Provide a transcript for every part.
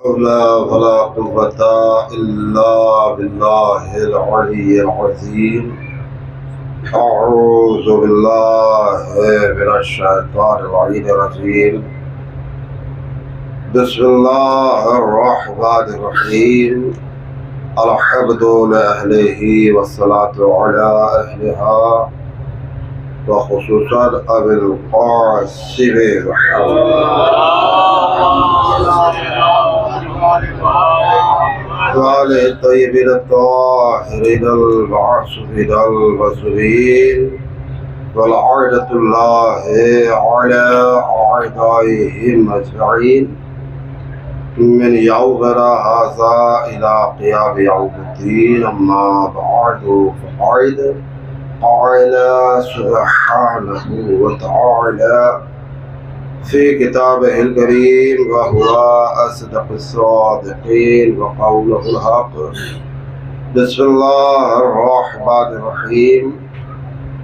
لا ولا قوة إلا بالله العلي العظيم. أعوذ بالله من الشيطان اللعين الرجيم. بسم الله الرحمن الرحيم. الحمد لأهله والصلاة على أهلها وخصوصا أبي القاسم محمد وعلى الطيبين الطاهرين المعصومين المظلومين ولعنة الله على أعدائهم أجمعين من يومنا هذا إلى قيام يوم الدين. أما بعد فقد قال سبحانه وتعالى في كتابه الكريم وهو أصدق الصادقين وقوله الحق. بسم الله الرحمن الرحيم.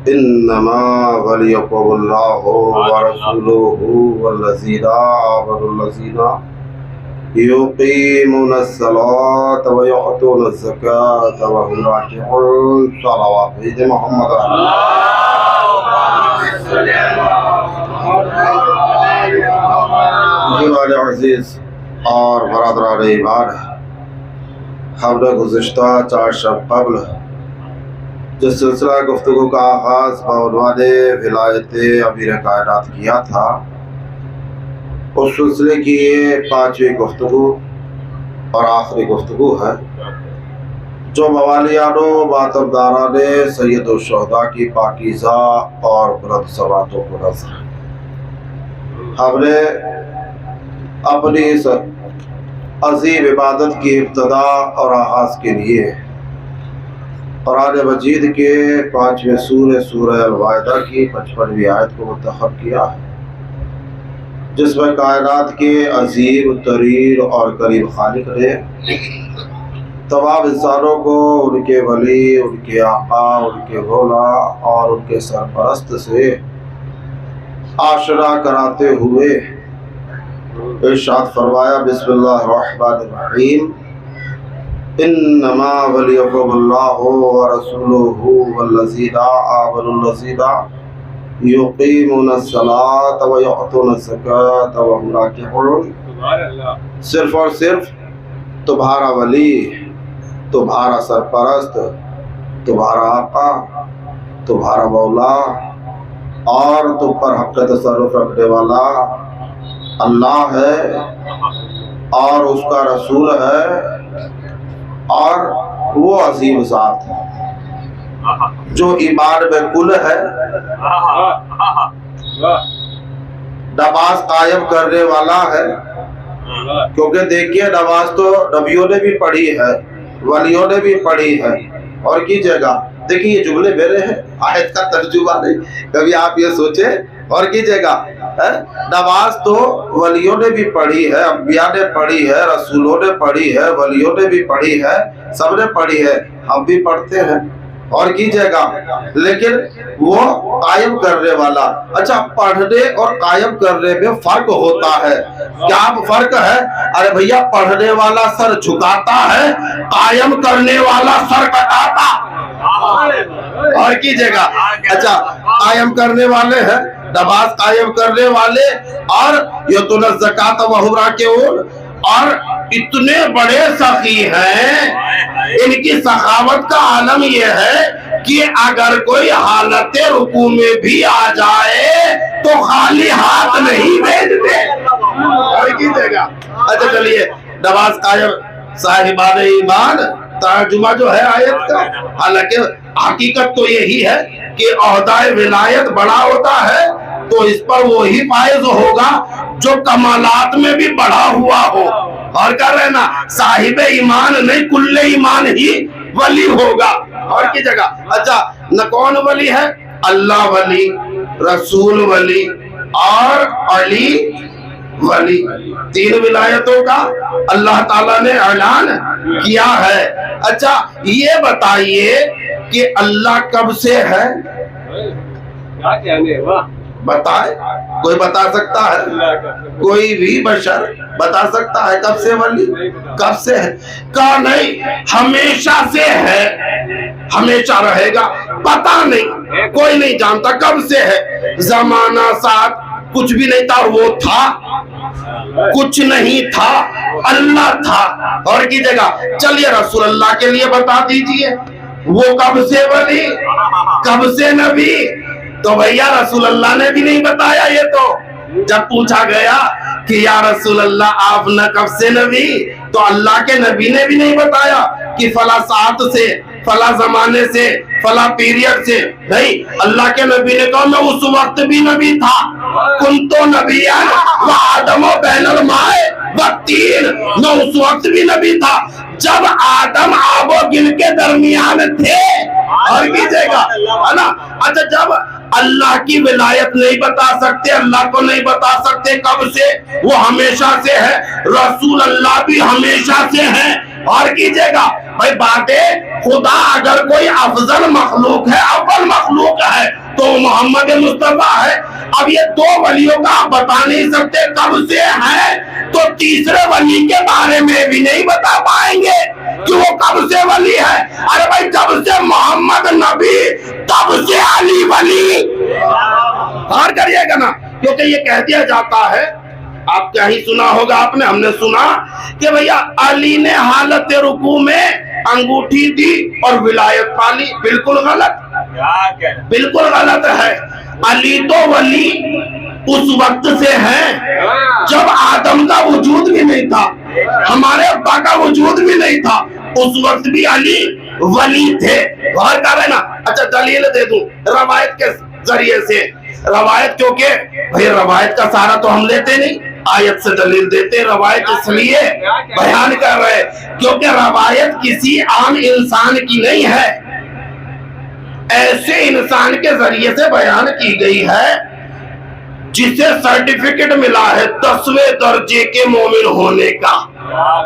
إنما وليكم الله ورسوله والذين آمنوا الذين يقيمون الصلاة ويؤتون الزكاة وهم راكعون. صلوات محمد. بزرگان عزیز اور برادران ایمان، ہم نے گزشتہ 4 شب قبل جس سلسلہ گفتگو کا آغاز بعنوان ولایت امیر کائنات کیا تھا، اس سلسلے کی یہ 5ویں گفتگو اور آخری گفتگو ہے جو موالیان و ماتمداران سید الشہداء کی پاکیزہ اور بلند سماعتوں کو نظر ہے۔ ہم نے اپنی اس عظیم عبادت کی ابتدا اور آغاز کے لیے قرآن مجید کے 5ویں سورہ المائدہ کی 55ویں آیت کو منتخب کیا ہے، جس میں کائنات کے عظیم ترین اور کریم خالق نے تمام انسانوں کو ان کے ولی، ان کے آقا، ان کے مولا اور ان کے سرپرست سے آشنا کراتے ہوئے ارشاد فرمایا، بسم اللہ الرحمن الرحیم، انما ولیکم اللہ ورسولہ والذین آمنوا الذین یقیمون الصلاۃ ویؤتون الزکاۃ وهم راکعون۔ صرف اور صرف تمہارا ولی، تمہارا سرپرست، تمہارا آقا، تمہارا مولا اور تم پر حق تصرف رکھنے والا اللہ ہے اور اس کا رسول ہے اور وہ عظیم ذات ہے جو ایمان میں کل ہے، نماز قائم کرنے والا ہے۔ کیونکہ دیکھیے نماز تو نبیوں نے بھی پڑھی ہے، ولیوں نے بھی پڑھی ہے، اور کیجیے گا، دیکھیے یہ جملے میرے ہیں، آیت کا ترجمہ نہیں، کبھی آپ یہ سوچیں اور کیجیے گا، نماز تو ولیوں نے بھی پڑھی ہے، انبیاء نے پڑھی ہے، رسولوں نے پڑھی ہے، ولیوں نے بھی پڑھی ہے، سب نے پڑھی ہے، ہم بھی پڑھتے ہیں اور کیجیے گا، لیکن وہ قائم کرنے والا۔ اچھا، پڑھنے اور قائم کرنے میں فرق ہوتا ہے، کیا فرق ہے؟ ارے بھیا، پڑھنے والا سر جھکاتا ہے، قائم کرنے والا سر کٹاتا اور کیجیے گا۔ اچھا، قائم کرنے والے ہیں، نماز قائم کرنے والے، اور یؤتون الزکاۃ وهم راکعون، اور اتنے بڑے سخی ہیں، ان کی سخاوت کا عالم یہ ہے کہ اگر کوئی حالت رکوع میں بھی آ جائے تو خالی ہاتھ نہیں بھیجتے اور کیجیے گا۔ اچھا چلیے، نماز قائم صاحبان ایمان، ترجمہ جو ہے آیت کا، حالانکہ حقیقت تو یہی ہے کہ عہدہ ولایت بڑا ہوتا ہے تو اس پر وہی فائز ہوگا جو کمالات میں بھی بڑا ہوا ہو، اور کر رہے نا، صاحب ایمان نہیں، کل ایمان ہی ولی ہوگا اور کی جگہ۔ اچھا، نہ کون ولی ہے؟ اللہ ولی، رسول ولی اور علی ولی، 3 ولایتوں کا اللہ تعالیٰ نے اعلان کیا ہے۔ اچھا، یہ بتائیے کہ اللہ کب سے ہے؟ بتائے کوئی بتا سکتا ہے؟ کوئی بھی بشر بتا سکتا ہے کب سے ولی کب سے ہے؟ کہا نہیں ہمیشہ سے ہے، ہمیشہ رہے گا، پتا نہیں، کوئی نہیں جانتا کب سے ہے۔ زمانہ ساتھ کچھ بھی نہیں تھا، وہ تھا کچھ نہیں تھا، اللہ تھا اور کی جگہ۔ چلیے رسول اللہ کے لیے بتا دیجئے وہ کب سے ولی کب سے نبی؟ تو بھیا رسول اللہ نے بھی نہیں بتایا۔ یہ تو جب پوچھا گیا کہ یا رسول اللہ آپ نہ کب سے نبی، تو اللہ کے نبی نے بھی نہیں بتایا کہ فلاں ساعت سے، فلاں زمانے سے، فلاں پیریڈ سے، نہیں، اللہ کے نبی نے کہا میں اس وقت بھی نبی تھا، کنتو نبیان وآدم بین الماء والطین، میں اس وقت بھی نبی تھا جب آدم آب و گل کے درمیان تھے۔ اور کیجئے گا ہے نا؟ اچھا جب اللہ کی ولایت نہیں بتا سکتے، اللہ کو نہیں بتا سکتے کب سے، وہ ہمیشہ سے ہے، رسول اللہ بھی ہمیشہ سے ہیں۔ اور کیجئے گا بھائی باتیں، خدا اگر کوئی افضل مخلوق ہے، اول مخلوق ہے تو محمد مصطفیٰ ہے۔ اب یہ دو ولیوں کا آپ بتا نہیں سکتے کب سے ہے، تو تیسرے ولی کے بارے میں بھی نہیں بتا پائیں گے کہ وہ کب سے ولی ہے۔ ارے بھائی جب سے محمد نبی تب سے علی ولی۔ اور کریے گا نا، کیونکہ یہ کہہ دیا جاتا ہے، آپ کیا ہی سنا ہوگا، آپ نے، ہم نے سنا کہ بھیا علی نے حالت رکوع میں انگوٹھی دی اور ولایت پالی۔ بالکل غلط، بالکل غلط ہے۔ علی تو ولی اس وقت سے ہے جب آدم کا وجود بھی نہیں تھا، ہمارے ابا کا وجود بھی نہیں تھا، اس وقت بھی علی ولی تھے۔ غور کر رہے نا؟ اچھا دلیل دے دوں روایت کے ذریعے سے۔ روایت کیونکہ بھئی روایت کا سارا تو ہم لیتے نہیں، آیت سے دلیل دیتے، روایت اس لیے بیان کر رہے کیونکہ روایت کسی عام انسان کی نہیں ہے، ایسے انسان کے ذریعے سے بیان کی گئی ہے جسے سرٹیفکیٹ ملا ہے 10ویں درجے کے مومن ہونے کا،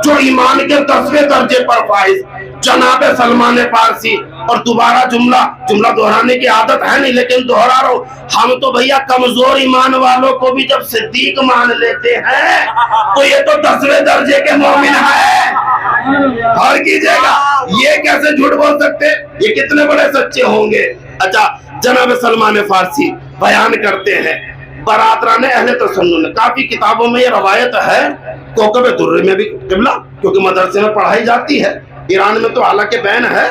جو ایمان کے 10ویں درجے پر فائز، جناب سلمان فارسی۔ اور دوبارہ جملہ دہرانے کی عادت ہے نہیں لیکن دہرا رہا ہوں، ہم تو بھیا کمزور ایمان والوں کو بھی جب صدیق مان لیتے ہیں تو یہ تو 10ویں درجے کے مومن ہے۔ اور کیجئے گا یہ کیسے جھوٹ بول سکتے، یہ کتنے بڑے سچے ہوں گے۔ اچھا جناب سلمان فارسی بیان کرتے ہیں، برادران اہل تسنن، کافی کتابوں میں یہ روایت ہے، کوکب درے میں بھی قبلہ، کیونکہ مدرسے میں پڑھائی جاتی ہے، ایران میں تو حالانکہ بین ہے،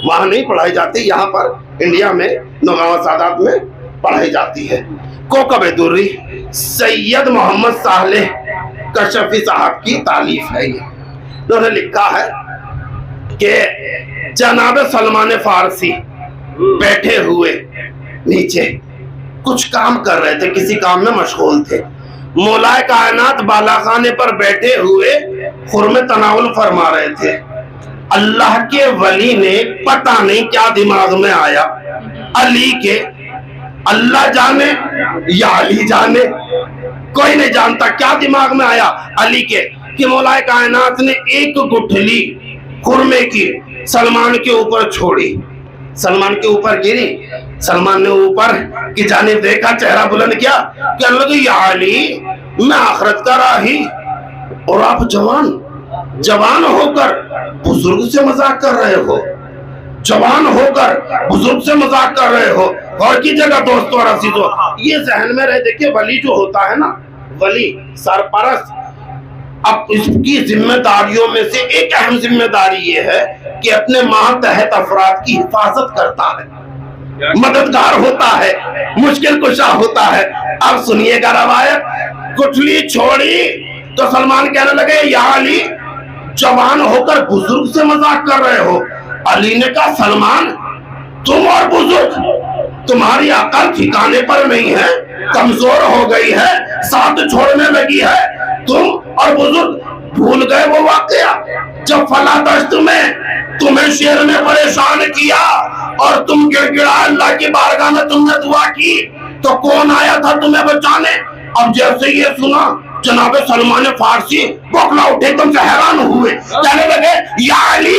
وہاں نہیں پڑھائی جاتی، یہاں پر انڈیا میں نوگاں سادات میں پڑھائی جاتی ہے۔ کوکب دری سید محمد صالح کشفی صاحب کی تالیف ہے۔ یہ انہوں نے لکھا ہے کہ جناب سلمان فارسی بیٹھے ہوئے نیچے کچھ کام کر رہے تھے، کسی کام میں مشغول تھے، مولا کائنات بالا خانے پر بیٹھے ہوئے خرم تناول فرما رہے تھے۔ اللہ کے ولی نے پتہ نہیں کیا دماغ میں آیا، علی کے، اللہ جانے یا علی جانے، کوئی نہیں جانتا کیا دماغ میں آیا علی کے، کہ مولا کائنات نے ایک گٹھلی خرمے کی سلمان کے اوپر چھوڑی، سلمان کے اوپر گری، سلمان نے اوپر کی جانب دیکھا، چہرہ بلند کیا کہ اللہ کہ یا علی میں آخرت کا راہی اور آپ جوان ہو کر بزرگ سے مذاق کر رہے ہو، جوان ہو کر بزرگ سے مذاق کر رہے ہو۔ اور کی جگہ دوستو اور عزیزو یہ ذہن میں رہے، دیکھیں ولی جو ہوتا ہے نا، ولی سرپرست، اب اس کی ذمہ داریوں میں سے ایک اہم ذمہ داری یہ ہے کہ اپنے ماتحت افراد کی حفاظت کرتا ہے، مددگار ہوتا ہے، مشکل کشا ہوتا ہے۔ اب سنیے گا روایت، گٹھلی چھوڑی تو سلمان کہنے لگے یا علی جوان ہو کر بزرگ سے مذاق کر رہے ہو۔ علی نے کہا سلمان تم اور بزرگ، تمہاری عقل ٹھکانے پر نہیں ہے، کمزور ہو گئی ہے، ساتھ چھوڑنے لگی ہے، تم اور بزرگ بھول گئے وہ واقعہ جب فلاں دشت میں تمہیں شیر نے پریشان کیا اور تم گڑ گڑا اللہ کی بارگاہ میں تم نے دعا کی تو کون آیا تھا تمہیں بچانے؟ اب جیسے یہ سنا جناب سلمان فارسی بوکھلا اٹھے، تم سے حیران ہوئے، کہنے لگے یا علی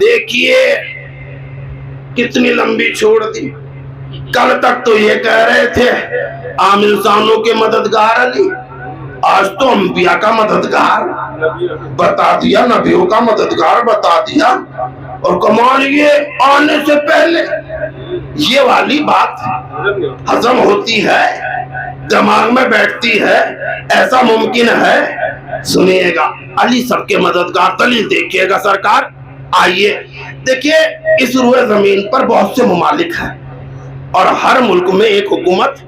دیکھیے کتنی لمبی چھوڑ دی. کل تک تو یہ کہہ رہے تھے عام انسانوں کے مددگار علی، آج تو انبیاء کا مددگار بتا دیا، نبیوں کا مددگار بتا دیا. اور کمال یہ آنے سے پہلے یہ والی بات ہضم ہوتی ہے، دماغ میں بیٹھتی ہے، ایسا ممکن ہے؟ سنیے گا، علی سب کے مددگار. دلیل دیکھیے گا سرکار. آئیے دیکھیے، اس روئے زمین پر بہت سے ممالک ہیں اور ہر ملک میں ایک حکومت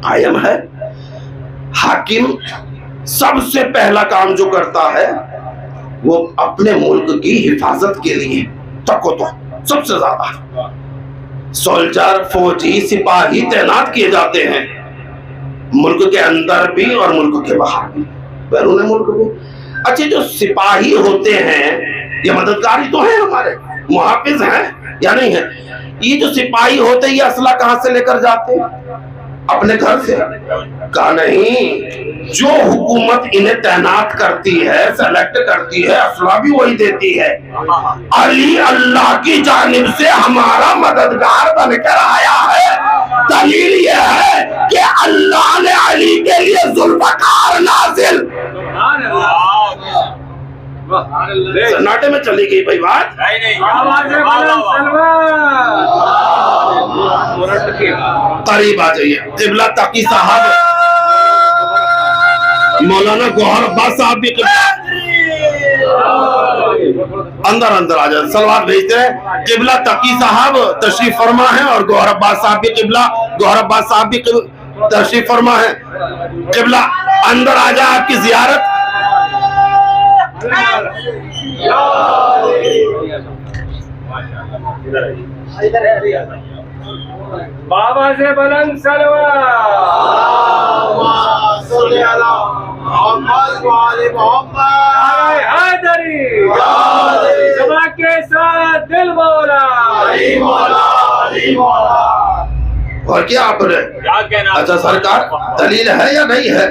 قائم ہے. حاکم سب سے پہلا کام جو کرتا ہے وہ اپنے ملک کی حفاظت کے لیے تو سب سے زیادہ سولجر، فوجی، سپاہی تعینات کیے جاتے ہیں، ملک کے اندر بھی اور ملک کے باہر بھی، بیرون ملک بھی. اچھا، جو سپاہی ہوتے ہیں یہ مددگاری تو ہیں، ہمارے محافظ ہیں یا نہیں ہیں؟ یہ جو سپاہی ہوتے ہیں یہ اسلحہ کہاں سے لے کر جاتے ہیں؟ اپنے گھر سے؟ کہا نہیں، جو حکومت انہیں تعینات کرتی ہے، سلیکٹ کرتی ہے، اسلحہ بھی وہی دیتی ہے. علی اللہ کی جانب سے ہمارا مددگار بن کر آیا ہے. دلیل یہ ہے کہ اللہ نے علی کے لیے ذوالفقار نازل. سناٹے میں چلی گئی بھائی بات. قریب آ جائیے. قبلہ تقی صاحب مولانا گوہر عباس صاحب بھی اندر آ جائے، سلوات بھیجتے ہیں. قبلہ تقی صاحب تشریف فرما ہے اور گوہر عباس صاحب بھی گوہر عباس صاحب بھی تشریف فرما ہے. قبلہ اندر آ جائے، آپ کی زیارت. بابا سے بلند حیدری سبا کے ساتھ دل مولا. اور کیا آپ نے؟ اچھا سرکار، دلیل ہے یا نہیں ہے؟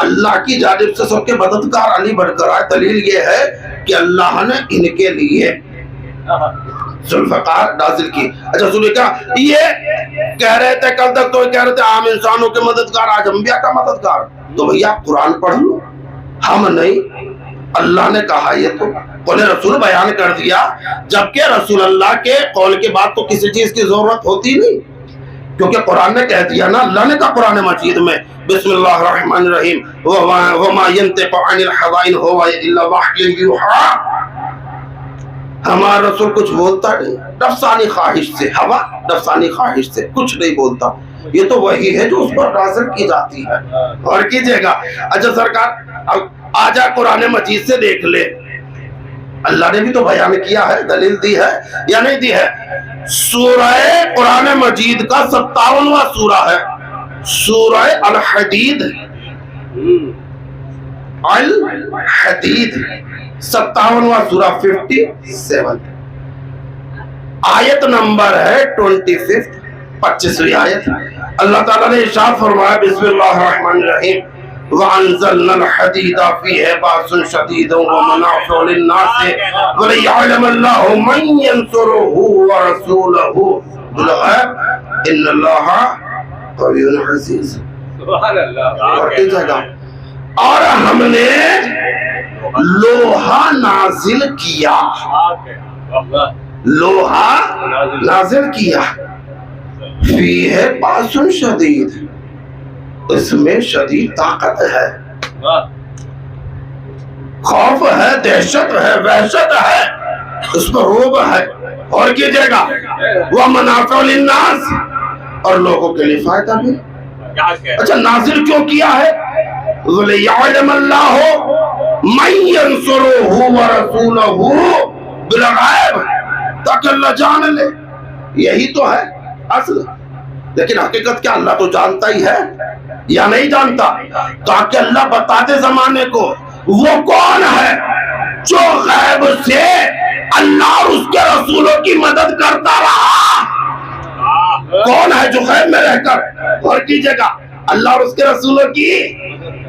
اللہ کی جانب سے سب کے مددگار علی بن کر آئے. دلیل یہ ہے کہ اللہ نے ان کے لیے ذوالفقار نازل کی. اچھا سنیے، کیا یہ کہہ رہے تھے کل تک تو کہہ رہے تھے عام انسانوں کے مددگار، آج انبیاء کا مددگار. تو بھیا قرآن پڑھ لو. ہم نہیں، اللہ نے کہا. یہ تو قول رسول بیان کر دیا، جبکہ رسول اللہ کے قول کے بعد تو کسی چیز کی ضرورت ہوتی نہیں، کیونکہ قرآن نے کہہ دیا نا. اللہ نے کہا قرآن مجید میں بسم اللہ الرحمن الرحیم وما ينطق عن الهوى ان هو الا وحی یوحی. ہمارا رسول کچھ بولتا نہیں نفسانی خواہش سے، ہوا نفسانی خواہش سے کچھ نہیں بولتا. یہ تو وہی ہے جو اس پر نازل کی جاتی ہے. اور کیجئے گا. اچھا سرکار، اب آجا قرآن مجید سے دیکھ لے. اللہ نے بھی تو بیان کیا ہے، دلیل دی ہے یا نہیں دی ہے؟ سورہ قرآن مجید کا 57واں سورہ ہے، سورہ الحدید. الحدید 57واں سورہ 57، آیت نمبر ہے 25ویں آیت. اللہ تعالیٰ نے ارشاد فرمایا بسم اللہ الرحمن الرحیم وَأَنزَلْنَا الْحَدِيدَ فِيهِ بَأْسٌ شَدِيدٌ وَمَنَافِعُ لِلنَّاسِ وَلِيَعْلَمَ اللَّهُ مَن يَنصُرُهُ وَرَسُولَهُ بِالْغَيْبِ إِنَّ اللَّهَ قَوِيٌّ عَزِيزٌ. سبحان اللہ. اور ہم نے لوہا نازل کیا، لوہا نازل کیا. فیہ باس شدید، اس میں شدید طاقت ہے، خوف ہے، دہشت ہے، وحشت ہے، اس پر روب ہے. اور کیجئے گا وَمَنَافِعُ لِلنَّاسِ، اور لوگوں کے لیے فائدہ بھی. اچھا نازل کیوں کیا ہے؟ وَلِيَعْلَمَ اللَّهُ مَن يَنصُرُهُ وَرَسُولَهُ بِالْغَيْبِ، تاکہ اللہ جان لے. یہی تو ہے اصل. لیکن حقیقت کیا اللہ تو جانتا ہی ہے یا نہیں جانتا؟ تاکہ اللہ بتا دے زمانے کو وہ کون ہے جو غیب سے اللہ اور اس کے رسولوں کی مدد کرتا رہا. کون ہے جو غیب میں رہ کر اور کیجئے گا اللہ اور اس کے رسولوں کی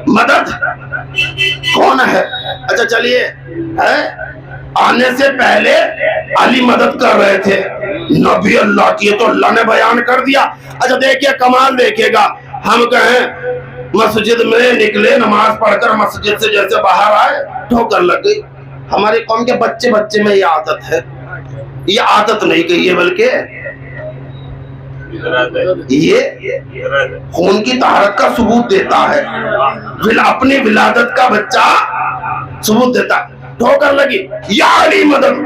مدد؟ کون ہے؟ اچھا چلیے آنے سے پہلے علی مدد کر رہے تھے نبی اللہ کی، تو اللہ نے بیان کر دیا۔ اچھا دیکھیے کمال دیکھیے گا، ہم کہیں مسجد میں نکلے نماز پڑھ کر مسجد سے جیسے باہر آئے ٹھوکر لگ گئی۔ ہماری قوم کے بچے میں یہ عادت ہے، یہ عادت نہیں کہی ہے بلکہ یہ خون کی طہارت کا ثبوت دیتا ہے، اپنی ولادت کا بچہ ثبوت دیتا ہے۔ ٹھوکر لگی، یا علی مدد،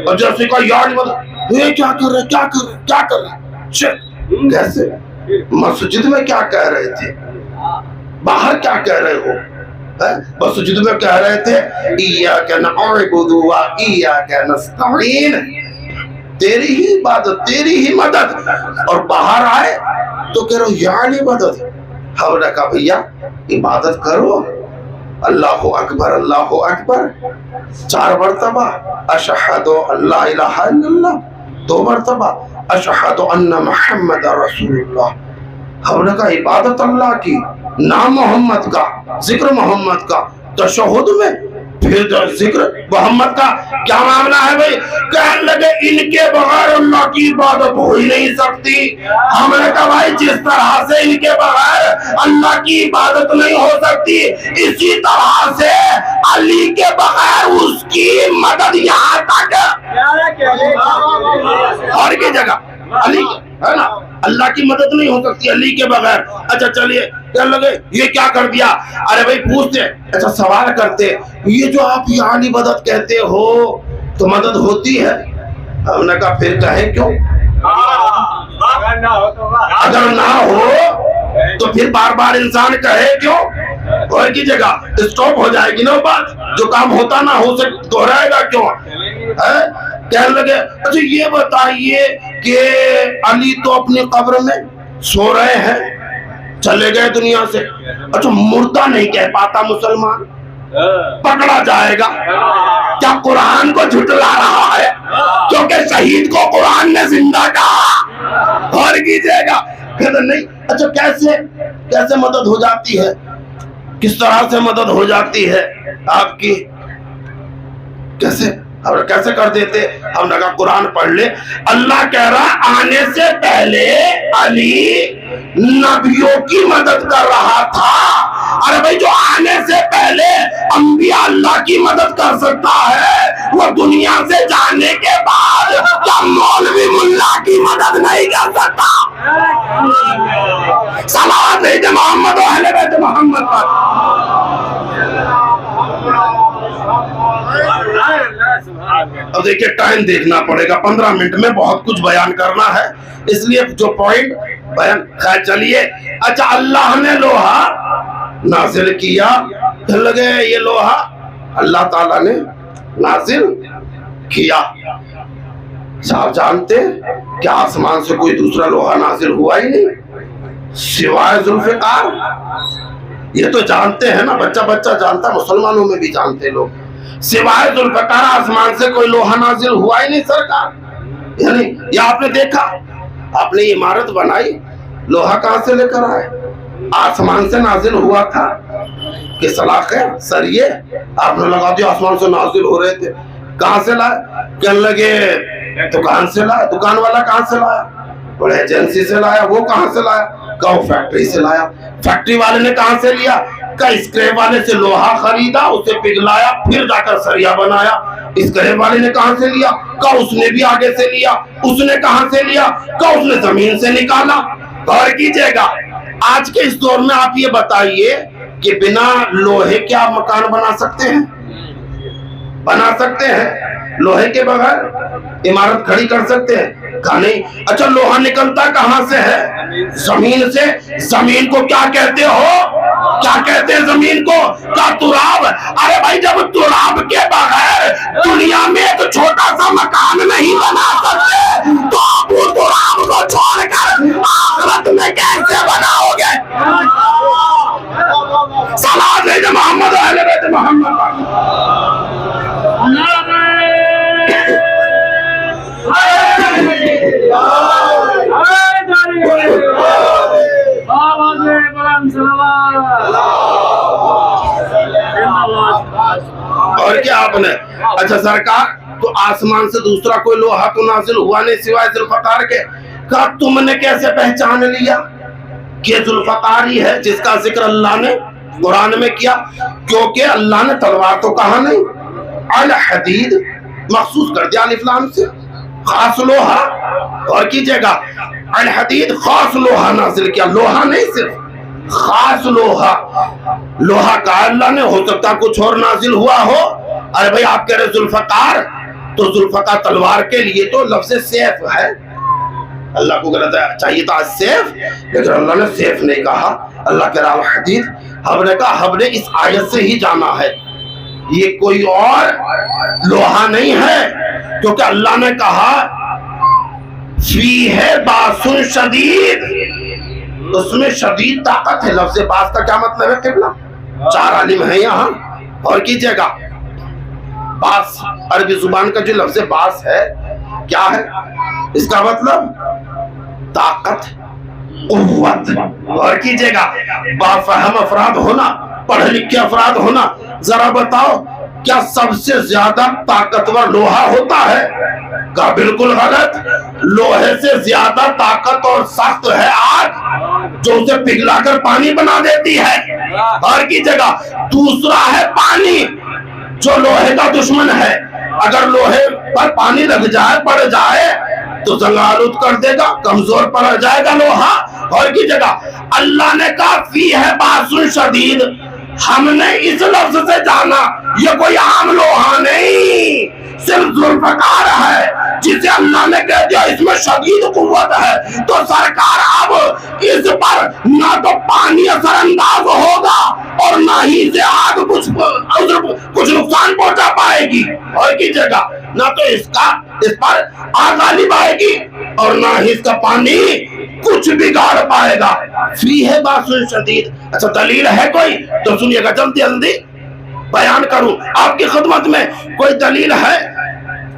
اور جیسے کہا یا علی مدد، یہ کیا کر رہے کیا کر رہے کیسے مسجد میں کیا کہہ رہے تھے، باہر کیا کہہ رہے ہو؟ مسجد میں کہہ رہے تھے ایاک نعبد و ایاک نستعین، تیری ہی عبادت تیری ہی مدد، اور باہر آئے تو کہہ رہو یا علی مدد۔ ہم نے کہا بھیا عبادت کرو، اللہ اکبر اللہ اکبر 4 مرتبہ، اشہد ان لا الہ الا اللہ 2 مرتبہ، اشہد ان محمد رسول اللہ۔ ہم نے کہا عبادت اللہ کی، نام محمد کا، ذکر محمد کا، تشہد میں پھر ذکر محمد کا کیا معاملہ ہے بھائی؟ کہنے لگے ان کے بغیر اللہ کی عبادت ہو ہی نہیں سکتی۔ ہم نے کہا بھائی جس طرح سے ان کے بغیر اللہ کی عبادت نہیں ہو سکتی، اسی طرح سے علی کے بغیر اس کی مدد یہاں تک اور کی جگہ علی ہے نا، اللہ کی مدد نہیں ہو سکتی علی کے بغیر۔ اچھا چلیے کہنے لگے یہ کیا کر دیا؟ ارے بھائی پوچھتے، اچھا سوال کرتے، یہ جو آپ یہ علی مدد کہتے ہو تو مدد ہوتی ہے؟ ہم نے کہا پھر کہیں کیوں؟ اگر نہ ہو تو پھر بار بار انسان کہے کیوں؟ اور کی جگہ اسٹاپ ہو جائے گی نا بات، جو کام ہوتا نہ ہو سکے دہرائے گا کیوں؟ کہنے لگے اچھا یہ بتائیے کہ علی تو اپنی قبر میں سو رہے ہیں، چلے گئے دنیا سے، اچھا مردہ نہیں کہہ پاتا مسلمان، پکڑا جائے گا، کیا قرآن کو جھٹلا رہا ہے؟ کیونکہ شہید کو قرآن نے زندہ کہا، اور کیجئے گا کہتے نہیں۔ اچھا کیسے مدد ہو جاتی ہے، کس طرح سے مدد ہو جاتی ہے آپ کی، کیسے کر دیتے؟ ہم نے کہا قرآن پڑھ لے، اللہ کہہ رہا آنے سے پہلے علی نبیوں کی مدد کر رہا تھا۔ ارے بھائی جو آنے سے پہلے انبیاء اللہ کی مدد کر سکتا ہے، وہ دنیا سے جانے کے بعد کیا مولوی ملا کی مدد نہیں کر سکتا؟ صلوات بیت محمد و اہل بیت محمد پر۔ اب دیکھیں ٹائم دیکھنا پڑے گا، 15 منٹ میں بہت کچھ بیان کرنا ہے، اس لیے جو پوائنٹ بیان خیر چلیے۔ اچھا اللہ نے لوہا نازل کیا، لگے یہ لوہا اللہ تعالیٰ نے نازل کیا۔ آپ جانتے کہ آسمان سے کوئی دوسرا لوہا نازل ہوا ہی نہیں سوائے ذوالفقار، یہ تو جانتے ہیں نا، بچہ جانتا، مسلمانوں میں بھی جانتے لوگ، سوائے ذوالفقار آسمان سے کوئی لوہا نازل ہوا ہی نہیں سرکار۔ یعنی یہ آپ نے دیکھا، آپ نے عمارت بنائی، لوہا کہاں سے لے کر آئے؟ آسمان سے نازل ہوا تھا کہ سلاخیں سریے آپ نے لگا دیا، آسمان سے نازل ہو رہے تھے، کہاں سے لائے؟ کہنے لگے دکان سے لایا۔ دکان والا کہاں سے لایا؟ بڑے ایجنسی سے لایا۔ وہ کہاں سے لایا؟ کہو فیکٹری سے لایا۔ فیکٹری والے نے کہاں سے لیا؟ کہ اسکریپ والے سے لوہا خریدا، اسے پگھلایا، پھر جا کر سریا بنایا۔ اسکریپ والے نے کہاں سے لیا؟ کہ اس نے بھی آگے سے لیا۔ اس نے کہاں سے لیا؟ کہ اس نے زمین سے نکالا۔ غور کیجئے گا، آج کے اس دور میں آپ یہ بتائیے کہ بنا لوہے کے آپ مکان بنا سکتے ہیں؟ بنا سکتے ہیں؟ لوہے کے بغیر عمارت کھڑی کر سکتے ہیں؟ کہا نہیں۔ اچھا لوہا نکلتا کہاں سے ہے؟ زمین سے۔ زمین کو کیا کہتے ہو؟ کیا کہتے ہیں زمین کو؟ کیا تراب؟ ارے بھائی جب تراب کے بغیر دنیا میں ایک چھوٹا سا مکان نہیں بنا سکتے تو آپ وہ تراب کو چھوڑ کر آخرت میں کیسے بناؤ گے؟ صلوات بیت محمد و اہل بیت محمد۔ اور کیا آپ نے؟ اچھا سرکار تو آسمان سے دوسرا کوئی لوہا تو نازل ہوا نہیں سوائے ذوالفقار کے. کہا تم نے کیسے پہچان لیا کہ ذوالفقار ہی ہے جس کا ذکر اللہ نے قرآن میں کیا؟ کیونکہ اللہ نے تلوار تو کہا نہیں، الحدید مخصوص کر دیا الف لام سے، خاص لوہا. اور کیجئے گا الحدید خاص لوہا نازل کیا، لوہا نہیں صرف خاص لوہا. لوہا کا اللہ نے، ہو سکتا کچھ اور نازل ہوا ہو. ارے بھائی آپ کہہ رہے ذوالفقار، تو ذوالفقار تلوار کے لیے تو لفظ سیف ہے. اللہ کو غلط چاہیے تھا سیف، لیکن اللہ نے سیف نہیں کہا. اللہ کہہ رہا الحدید، ہم نے کہا ہم نے اس آیت سے ہی جانا ہے یہ کوئی اور لوہا نہیں ہے، کیونکہ اللہ نے کہا فیہ باس شدید، اس میں شدید طاقت ہے. لفظ باس کا کیا مطلب ہے قبلہ؟ چار عالم ہیں یہاں. اور کیجئے گا باس عربی زبان کا جو لفظ باس ہے کیا ہے؟ اس کا مطلب طاقت، قوت. اور کیجئے گا بافہم افراد ہونا، پڑھے لکھے افراد ہونا. ذرا بتاؤ کیا سب سے زیادہ طاقتور لوہا ہوتا ہے؟ کہا بالکل غلط. لوہے سے زیادہ طاقت اور سخت ہے آگ، جو اسے پگھلا کر پانی بنا دیتی ہے. اور کی جگہ دوسرا ہے پانی، جو لوہے کا دشمن ہے. اگر لوہے پر پانی لگ جائے، پڑ جائے تو زنگ آلود کر دے گا، کمزور پڑ جائے گا لوہا. اور کی جگہ اللہ نے کہا فیہ باس شدید، ہم نے اس لفظ سے جانا یہ کوئی عام لوہا نہیں، صرف ذوالفقار ہے جسے اللہ نے کہہ دیا اس میں شدید قوت ہے. تو سرکار اب اس پر نہ تو پانی اثر انداز ہوگا اور نہ ہی اسے آگ کچھ نقصان پہنچا پائے گی. اور کی جگہ نہ تو اس پر آگ غالب آئے گی اور نہ ہی اس کا پانی کچھ بگاڑ پائے گا. فیہ باس شدید. اچھا دلیل ہے کوئی تو سنیے گا، جلدی جلدی بیان کروں آپ کی خدمت میں. کوئی دلیل ہے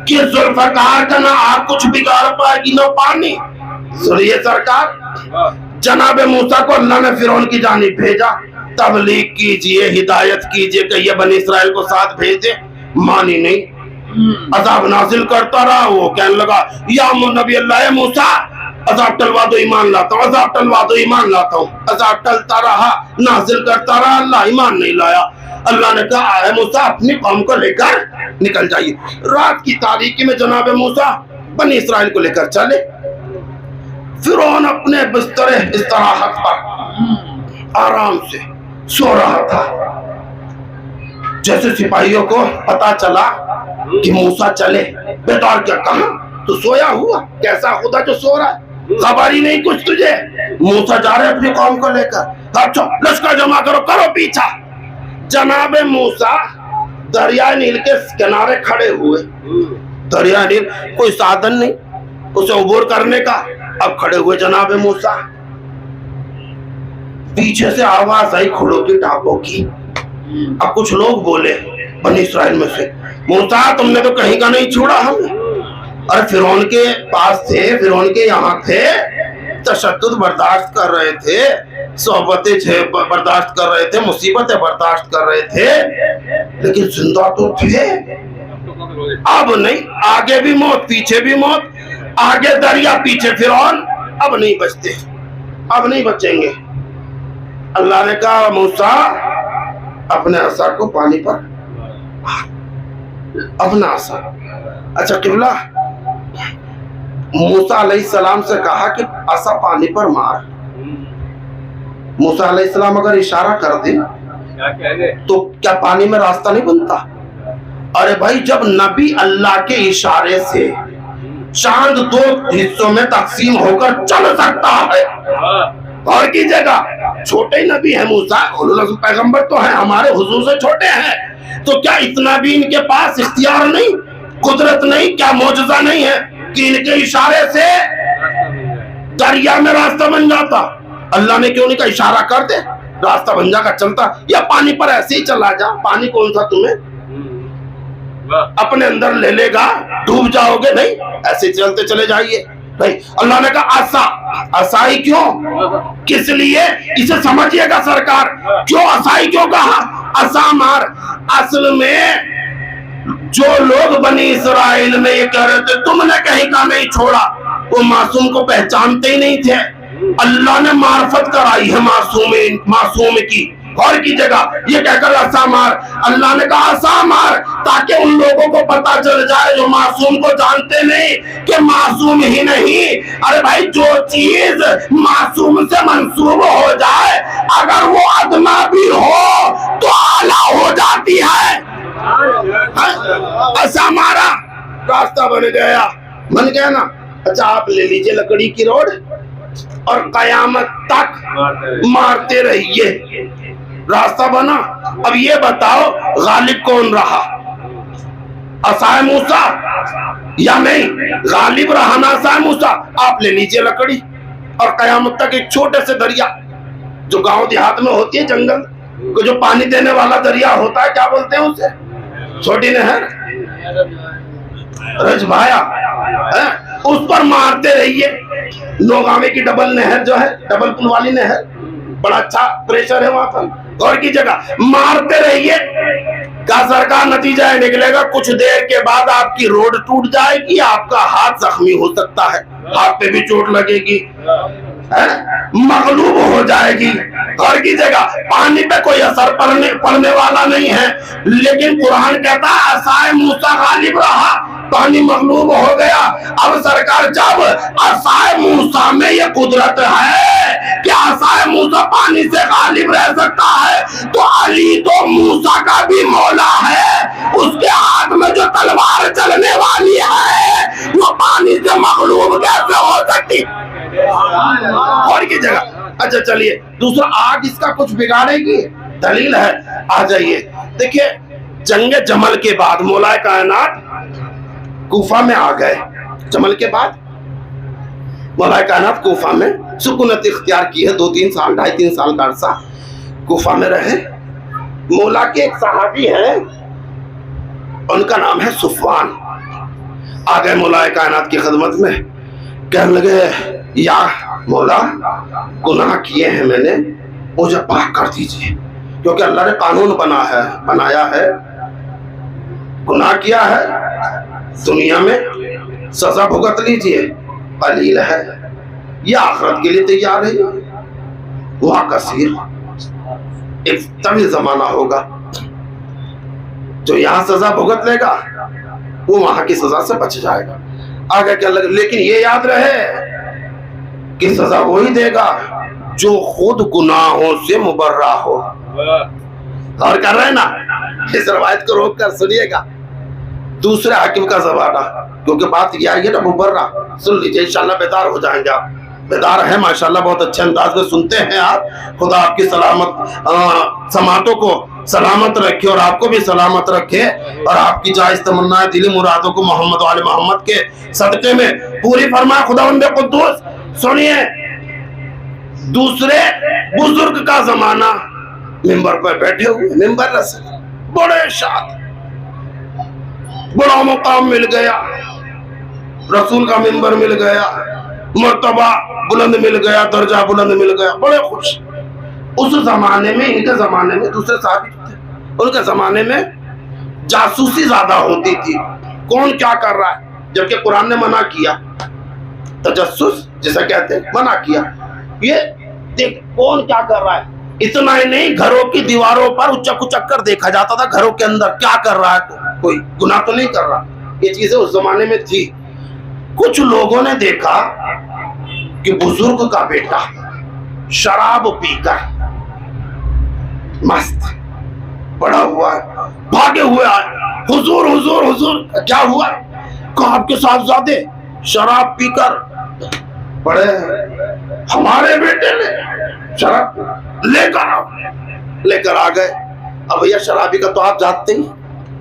کہ ذوالفقار کا نہ آگ کچھ بگاڑ پائے گی نہ پانی؟ سنیے سرکار، جناب موسیٰ کو اللہ نے فرعون کی جانب بھیجا، تبلیغ کیجئے، ہدایت کیجئے کہ یہ بنی اسرائیل کو ساتھ بھیجے. مانی نہیں، عذاب نازل کرتا رہا. وہ کہنے لگا یا نبی اللہ موسیٰ عذاب ٹلوا دو ایمان لاتا ہوں، عذاب ٹلوا دو ایمان لاتا ہوں. عذاب ٹلتا رہا، نازل کرتا رہا، اللہ ایمان نہیں لایا. اللہ نے کہا اے موسیٰ اپنی قوم کو لے کر نکل جائیے. رات کی تاریکی میں جناب موسیٰ بنی اسرائیل کو لے کر چلے. فرعون اپنے بستر استراحت پر آرام سے سو رہا تھا. جیسے سپاہیوں کو پتا چلا کہ موسیٰ چلے، بیدار کیا کہاں تو سویا ہوا، کیسا خدا جو سو رہا ہے، خبر ہی نہیں کچھ تجھے. موسیٰ جا رہے اپنی قوم کو لے کر. اچھا لشکر جمع کرو پیچھا. جناب موسیٰ دریائے نیل کے کنارے کھڑے ہوئے. دریائے نیل کوئی سادن نہیں اسے عبور کرنے کا. اب کھڑے ہوئے جناب موسیٰ، پیچھے سے آواز آئی کھڑوں کی ٹاپوں کی. اب کچھ لوگ بولے بنی اسرائیل میں سے، موسیٰ تم نے تو کہیں کا نہیں چھوڑا ہمیں. اور فرعون کے پاس تھے، فرعون کے یہاں تھے، تشدد برداشت کر رہے تھے، صحبتیں برداشت کر رہے تھے، مصیبتیں برداشت کر رہے تھے، لیکن زندہ تو تھے. اب نہیں، آگے بھی موت پیچھے بھی موت، آگے دریا پیچھے فرعون. اب نہیں بچتے، اب نہیں بچیں گے. اللہ نے کہا موسیٰ اپنے عصا کو پانی پر، اپنا عصا. اچھا قبلہ موسیٰ علیہ السلام سے کہا کہ عصا پانی پر مار. موسیٰ علیہ السلام اگر اشارہ کر دے تو کیا پانی میں راستہ نہیں بنتا؟ ارے بھائی جب نبی اللہ کے اشارے سے چاند دو حصوں میں تقسیم ہو کر چل سکتا ہے. اور کی جگہ چھوٹے نبی ہیں موسیٰ، پیغمبر تو ہیں، ہمارے حضور سے چھوٹے ہیں، تو کیا اتنا بھی ان کے پاس اختیار نہیں، قدرت نہیں، کیا معجزہ نہیں ہے کہ ان کے اشارے سے دریا میں راستہ بن جاتا؟ اللہ نے کیوں نہیں کہا اشارہ کر دے راستہ بن جا کر چلتا، یا پانی پر ایسے ہی چلا جا. پانی کون سا تمہیں اپنے اندر لے لے گا، ڈوب جاؤ گے؟ نہیں، ایسے چلتے چلے جائیے. نہیں، اللہ نے کہا عصا. عصائی کیوں، کس لیے، اسے سمجھیے گا سرکار. کیوں عصائی کیوں کہا؟ عصا مار. اصل میں جو لوگ بنی اسرائیل میں یہ کہہ رہے تھے تم نے کہیں کا نہیں چھوڑا، وہ معصوم کو پہچانتے ہی نہیں تھے. اللہ نے معرفت کرائی ہے معصوم کی. اور کی جگہ یہ کہہ کر عصا مار، اللہ نے کہا عصا مار تاکہ ان لوگوں کو پتا چل جائے جو معصوم کو جانتے نہیں کہ معصوم ہی نہیں. ارے بھائی جو چیز معصوم سے منسوب ہو جائے اگر وہ ادنا بھی ہو تو اعلیٰ ہو جاتی ہے. عصا مارا راستہ بن گیا نا. اچھا آپ لے لیجئے لکڑی کی روڈ اور قیامت تک مارتے رہیے، راستہ بنا. اب یہ بتاؤ غالب کون رہا، عصائے موسیٰ یا نہیں؟ غالب رہا نا عصائے موسیٰ. آپ لے لیجئے لکڑی اور قیامت تک ایک چھوٹے سے دریا جو گاؤں دیہات میں ہوتی ہے، جنگل کو جو پانی دینے والا دریا ہوتا ہے، کیا بولتے ہیں اسے؟ چھوٹی نہر، رج بھایا، اس پر مارتے رہیے. نوگاوے کی ڈبل نہر جو ہے، ڈبل پل والی نہر، بڑا اچھا پریشر ہے وہاں پر، اور کی جگہ مارتے رہیے. کا سرکار نتیجہ نکلے گا کچھ دیر کے بعد آپ کی روڈ ٹوٹ جائے گی، آپ کا ہاتھ زخمی ہو سکتا ہے، ہاتھ پہ بھی چوٹ لگے گی، مغلوب ہو جائے گی. اور کی جگہ پانی پہ کوئی اثر پڑنے والا نہیں ہے. لیکن قرآن کہتا ہے عصائے موسیٰ غالب رہا، پانی مغلوب ہو گیا. اب سرکار جب عصائے موسیٰ میں یہ قدرت ہے کہ عصائے موسیٰ پانی سے غالب رہ سکتا ہے تو علی تو موسیٰ کا بھی مولا ہے. اس کے ہاتھ میں جو تلوار چلنے والی ہے وہ پانی سے مغلوب کیسے ہو سکتی؟ اور کی جگہ اچھا چلیے دوسرا، آگ اس کا کچھ بگاڑے گی؟ دلیل ہے، آ جائیے. دیکھیے جنگ جمل کے بعد مولا کائنات کوفہ میں آ گئے. جمل کے بعد مولا کائنات کوفہ میں سکونت اختیار کی ہے. 2-3 سال 2.5-3 سال کا عرصہ کوفہ میں رہے. مولا کے ایک صحابی ہیں، ان کا نام ہے صفوان. آ گئے مولا کائنات کی خدمت میں، کہنے لگے یا مولا گناہ کیے ہیں میں نے، مجھے پاک کر دیجئے، کیونکہ اللہ نے قانون بنایا ہے گناہ کیا ہے دنیا میں سزا بھگت لیجئے، قلیل ہے یہ آخرت کے لیے تیار ہے، وہاں کثیر. ایک طویل زمانہ ہوگا جو یہاں سزا بھگت لے گا وہ وہاں کی سزا سے بچ جائے گا. آگے کیا لگے، لیکن یہ یاد رہے کہ سزا وہی دے گا جو خود گناہوں سے مبرہ ہو. اور کر رہے نا، اس روایت کو روک کر سنیے گا. دوسرے حاکم کا زمانہ، کیونکہ بات یہ آئی ہے نا مبرہ، سن لیجئے انشاءاللہ بیدار ہو جائیں گے آپ. بیدار ہیں ماشاءاللہ، بہت اچھے انداز میں سنتے ہیں آپ. خدا آپ کی سماعتوں کو سلامت رکھے اور آپ کو بھی سلامت رکھے، اور آپ کی جائز تمنا دلی مرادوں کو محمد و آل محمد کے صدقے میں پوری فرمائے. خداوند قدوس سنیے، دوسرے بزرگ کا زمانہ، ممبر پر بیٹھے ہوئے، ممبر رسول، بڑے شاد، بڑا مقام مل گیا، رسول کا ممبر مل گیا، مرتبہ بلند مل گیا، درجہ بلند مل گیا، بڑے خوش. اس زمانے میں، ان کے زمانے میں، دوسرے صحابی تھے، ان کے زمانے میں جاسوسی زیادہ ہوتی تھی. کون کیا کر رہا ہے، جبکہ قرآن نے منع کیا تجسس جسے کہتے ہیں، منع کیا. یہ دیکھ کون کیا کر رہا ہے. اتنا ہی نہیں، گھروں کی دیواروں پر اچک اچک کر دیکھا جاتا تھا گھروں کے اندر کیا کر رہا ہے، کوئی گناہ تو نہیں کر رہا. یہ چیزیں اس زمانے میں تھی. کچھ لوگوں نے دیکھا کہ بزرگ کا بیٹا شراب پی کر مست پڑا ہوا ہے، بھاگے ہوئے آئے، حضور حضور حضور کیا ہوا؟ کہا آپ کے ساتھ زیادہ شراب پی کر پڑے ہیں، ہمارے بیٹے نے شراب لے کر آ گئے. اب بھیا شرابی کا تو آپ جانتے ہی،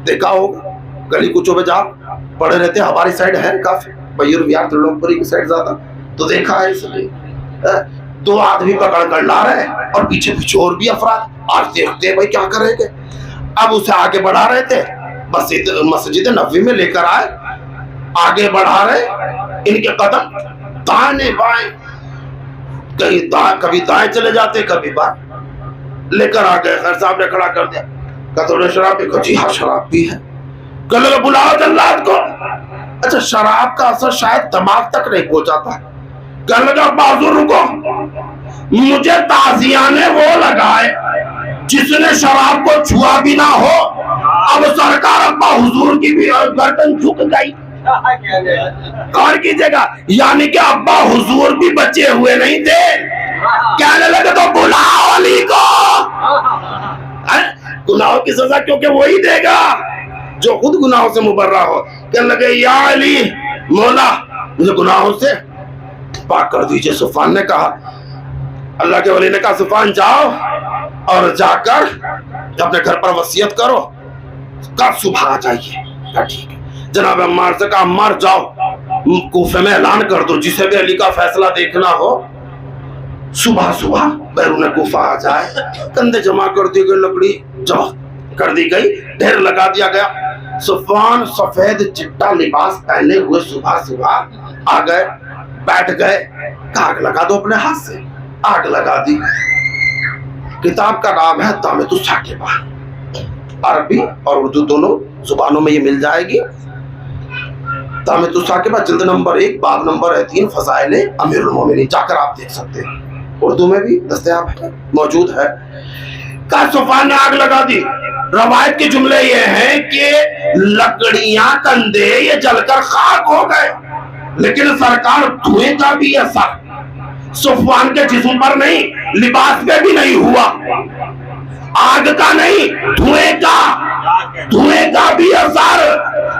دیکھا ہوگا گلی کوچوں میں جہاں پڑے رہتے ہیں. ہماری سائڈ ہے کافی، بیور ویار ترلوکپوری کی سائڈ زیادہ تو دیکھا ہے. اس لیے 2 آدمی پکڑ کر لا رہے ہیں اور پیچھے پیچھے اور بھی افراد. آج دیکھتے ہیں بھائی کیا کریں گے. اب اسے آگے بڑھا رہے تھے، بس مسجد نبوی میں لے کر آئے، آگے بڑھا رہے، ان کے قدم دائیں بائیں، کبھی دائیں چلے جاتے کبھی بائیں، لے کر آ گئے. خیر صاحب نے کھڑا کر دیا، کہا تو نے شراب پی؟ کہا جی ہاں شراب پی ہے. کہنے لگا بلاؤ جلاد کو. اچھا شراب کا اثر شاید دماغ تک نہیں پہنچا تھا. کہنے لگا ابا حضور رکو, مجھے تعزیہ نے وہ لگائے جس نے شراب کو چھوا بھی نہ ہو. اب سرکار ابا حضور کی بھی گردن جھک گئی. غور کیجئے گا, یعنی کہ ابا حضور بھی بچے ہوئے نہیں تھے. کہنے لگے تو بلاؤ علی کو. گناہوں کی سزا کیونکہ وہی دے گا جو خود گناہوں سے مبرہ ہو. کہنے لگے یا علی مولا مجھے گناہوں سے پاک کر دیجئے. صفوان نے کہا, اللہ کے ولی نے کہا صفوان جاؤ اور جا کر اپنے گھر پر وصیت کرو, کل صبح آ جائیے. ٹھیک ہے. جناب عمار سے کہا عمار جاؤ کوفے میں اعلان کر دو, جسے بھی علی کا فیصلہ دیکھنا ہو صبح صبح بیرون کوفہ آ جائے. کندھے جمع کر دی گئی, لکڑی جمع کر دی گئی, ڈھیر لگا دیا گیا. صفوان سفید چٹا لباس پہنے ہوئے صبح صبح آ گئے, بیٹھ گئے. آگ لگا دو اپنے ہاتھ سے. آگ لگا دی. کتاب کا نام ہے دامت الثاقبہ, عربی اور اردو دونوں زبانوں میں یہ مل جائے گی. دامت الثاقبہ جلد نمبر 1 باب نمبر 3 فضائل امیر المومنین, جا کر آپ دیکھ سکتے ہیں, اردو میں بھی دستیاب ہے, موجود ہے. کہا صفوان نے آگ لگا دی. روایت کے جملے یہ ہیں کہ لکڑیاں کندھے یہ جل کر خاک ہو گئے, لیکن سرکار دھوئیں کا بھی اثر صفوان کے جسم پر نہیں, لباس پہ بھی نہیں ہوا. آگ کا نہیں, دھوئیں کا بھی اثر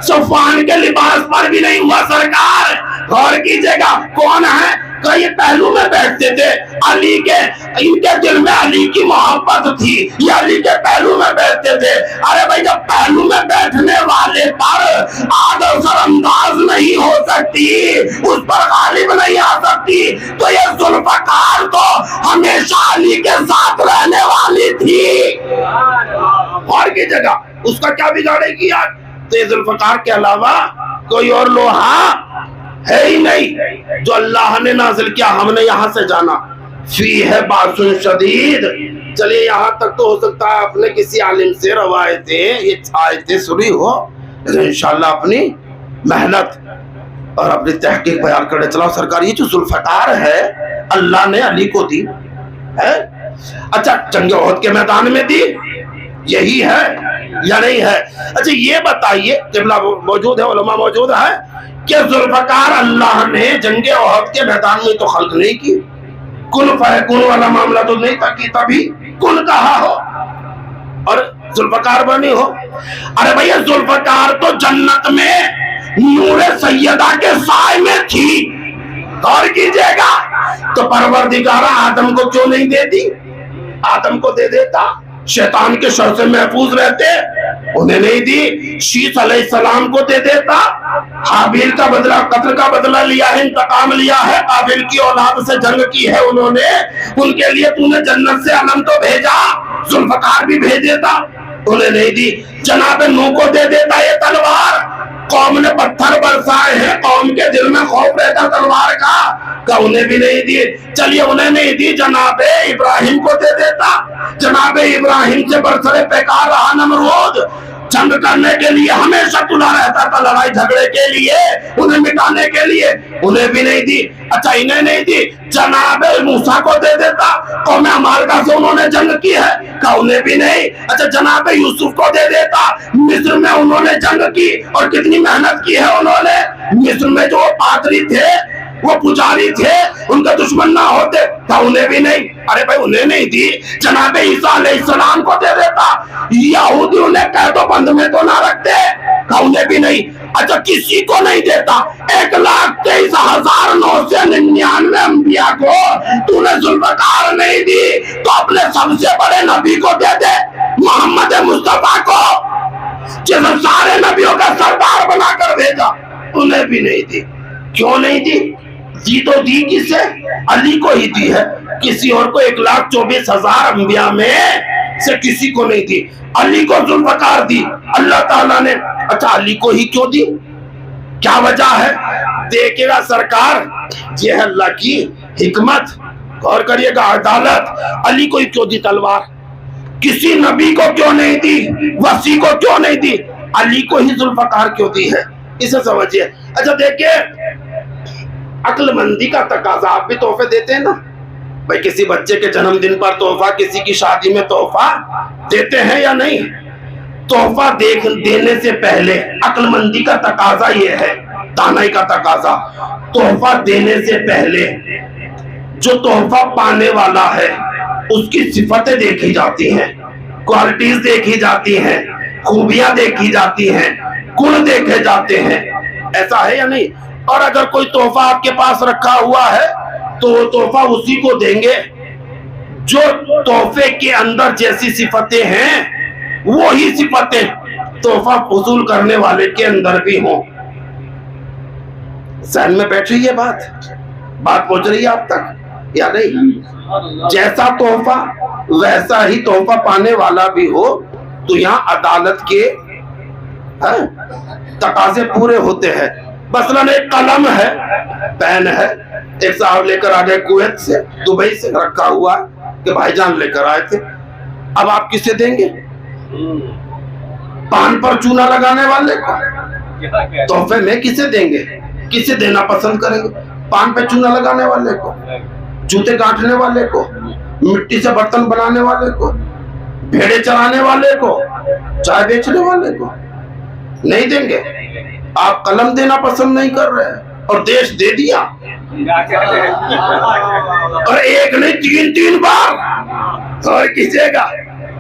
صفوان کے لباس پر بھی نہیں ہوا. سرکار غور کیجئے گا کون ہے, کہ یہ پہلو میں بیٹھتے تھے, علی کے, ان کے دل میں علی کی محبت تھی, یہ علی کے پہلو میں بیٹھتے تھے. ارے بھائی جب پہلو میں بیٹھنے والے پر آگ اثر انداز نہیں ہو سکتی, اس پر غالب نہیں آ سکتی, تو یہ ذوالفقار تو ہمیشہ علی کے ساتھ رہنے والی تھی. اور کی جگہ اس کا کیا بگاڑے گی آگ؟ تو یہ ذوالفقار کے علاوہ کوئی اور لوہا ہے ہی نہیں جو اللہ نے نازل کیا, ہم نے یہاں سے جانا. فی ہے باس شدید. چلیے یہاں تک تو ہو سکتا ہے اپنے کسی عالم سے روایتیں یہ آیتیں سنی ہو, لیکن انشاءاللہ اپنی محنت اور اپنی تحقیق بیان کرنے چلاؤ. سرکار یہ جو ذوالفقار ہے اللہ نے علی کو دی ہے. اچھا جنگ احد کے میدان میں دی, یہی ہے یا نہیں ہے؟ اچھا یہ بتائیے, قبلہ موجود ہے, علماء موجود ہے, کہ ذوالفقار اللہ نے جنگ احد کے میدان میں تو خلق نہیں کی, کن فیکون والا معاملہ تو نہیں تھا کہ تبھی کن کہا ہو اور ذوالفقار بنی ہو. ارے بھیا ذوالفقار تو جنت میں نور سیدہ کے سائے میں تھی. غور کیجئے گا, تو پروردگار آدم کو کیوں نہیں دے دی؟ آدم کو دے دیتا, شیطان کے شر سے محفوظ رہتے, انہیں نہیں دی. شیس علیہ السلام کو دے دیتا, حابیل کا بدلہ, قتل کا بدلہ لیا ہے, انتقام لیا ہے, قابل کی اولاد سے جنگ کی ہے انہوں نے, ان کے لیے تو نے جنت سے علم تو بھیجا, ذوالفقار بھی بھیج دیتا, انہیں نہیں دی. جناب نوح کو دے دیتا یہ تلوار, قوم نے پتھر برسائے ہیں, قوم کے دل میں خوف رہتا تلوار کا, کہ انہیں بھی نہیں دی. چلیے انہیں نہیں دی, جناب ابراہیم کو دے دیتا, جناب ابراہیم سے برسر پیکار رہا نمرود, جنگ کرنے کے لیے ہمیشہ تلا رہتا تھا, لڑائی جھگڑے کے لیے, انہیں مٹانے کے لیے, انہیں بھی نہیں دی. اچھا انہیں نہیں دی, جناب موسیٰ کو دے دیتا, قوم عمالقہ سے انہوں نے جنگ کی ہے, کہ انہیں بھی نہیں. اچھا جناب یوسف کو دے دیتا, مصر میں انہوں نے جنگ کی اور کتنی محنت کی ہے انہوں نے, مصر میں جو پادری تھے وہ پجاری تھے, ان کا دشمن نہ ہوتے, تھا انہیں بھی نہیں. ارے بھائی انہیں نہیں دی. جناب عیسیٰ علیہ السلام کو دے دیتا, یہودی انہیں قید و بند میں تو نہ رکھتے, تھا انہیں بھی نہیں. اچھا کسی کو نہیں دیتا, 1,23,999 انبیاء کو تو نے ذوالفقار نہیں دی, تو اپنے سب سے بڑے نبی کو دے دے, محمد مصطفیٰ کو, جسے سارے نبیوں کا سردار بنا کر بھیجا, انہیں بھی نہیں دی. کیوں نہیں دی؟ دی تو دی کسے؟ علی کو ہی دی ہے, کسی اور کو 1,24,000 انبیاء میں سے کسی کو نہیں دی. علی کو ذوالفقار دی اللہ تعالیٰ نے. اچھا علی کو ہی کیوں دی, کیا وجہ ہے؟ دیکھے گا سرکار, یہ ہے اللہ کی حکمت, غور کریے گا, عدالت. علی کو ہی کیوں دی تلوار, کسی نبی کو کیوں نہیں دی, وصی کو کیوں نہیں دی؟ علی کو ہی ذوالفقار کیوں دی ہے، اسے سمجھیے۔ اچھا دیکھیں، عقل مندی کا تقاضا، آپ بھی تحفے دیتے ہیں نا بھائی، کسی بچے کے جنم دن پر تحفہ، کسی کی شادی میں تحفہ دیتے ہیں یا نہیں؟ تحفہ دینے سے پہلے عقل مندی کا تقاضا یہ ہے، دانائی کا تقاضا، تحفہ دینے سے پہلے جو تحفہ پانے والا ہے اس کی صفتیں دیکھی جاتی ہیں، کوالٹیز دیکھی جاتی ہیں، خوبیاں دیکھی جاتی ہیں، گن دیکھے جاتے ہیں، ایسا ہے یا نہیں؟ اور اگر کوئی تحفہ آپ کے پاس رکھا ہوا ہے تو وہ تحفہ اسی کو دیں گے جو تحفے کے اندر جیسی صفتیں ہیں وہی صفتیں تحفہ وصول کرنے والے کے اندر بھی ہوں۔ ذہن میں بیٹھ رہی ہے بات پہنچ رہی ہے آپ تک یا نہیں؟ جیسا تحفہ ویسا ہی تحفہ پانے والا بھی ہو تو یہاں عدالت کے تقاضے پورے ہوتے ہیں۔ مثلاً ایک قلم ہے، پین ہے، ایک صاحب لے کر آگے کویت سے، دبئی سے رکھا ہوا ہے کہ بھائی جان لے کر آئے تھے، اب آپ کسے دیں گے؟ پان پر چونا لگانے والے کو تحفے میں کسے دیں گے؟ کسے دینا پسند کریں گے؟ پان پہ چونا لگانے والے کو، جوتے گانٹھنے والے کو، مٹی سے برتن بنانے والے کو، بھیڑے چرانے والے کو، چائے بیچنے والے کو نہیں دیں گے۔ آپ قلم دینا پسند نہیں کر رہے اور دیش دے دیا، اور ایک نہیں تین بار، اور کسے گا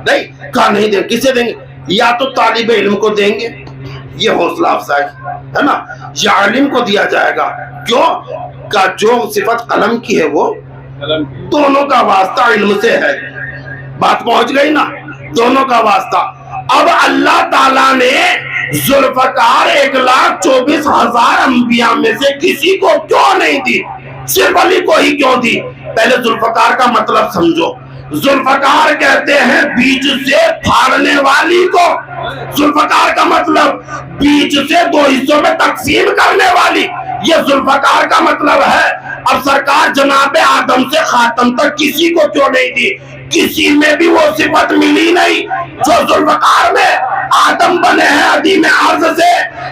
نہیں کہا نہیں دیں، کسے دیں گے؟ یا تو طالب علم کو دیں گے، یہ حوصلہ افزائی ہے نا، یا علم کو دیا جائے گا، کیوں کہ جو صفت قلم کی ہے وہ دونوں کا واسطہ علم سے ہے۔ بات پہنچ گئی نا، دونوں کا واسطہ۔ اب اللہ تعالیٰ نے ذوالفقار 1,24,000 انبیاء میں سے کسی کو کیوں نہیں دی، صرف علی کو ہی کیوں دی؟ پہلے ذوالفقار کا مطلب سمجھو۔ ذوالفقار کہتے ہیں بیچ سے پھاڑنے والی کو، ذوالفقار کا مطلب بیچ سے دو حصوں میں تقسیم کرنے والی، یہ ذوالفقار کا مطلب ہے۔ اب سرکار جناب آدم سے خاتم تک کسی کو کیوں نہیں دی؟ کسی میں بھی وہ صفت ملی نہیں جو ذوالفقار میں۔ آدم بنے ہیں عدیم عرض سے،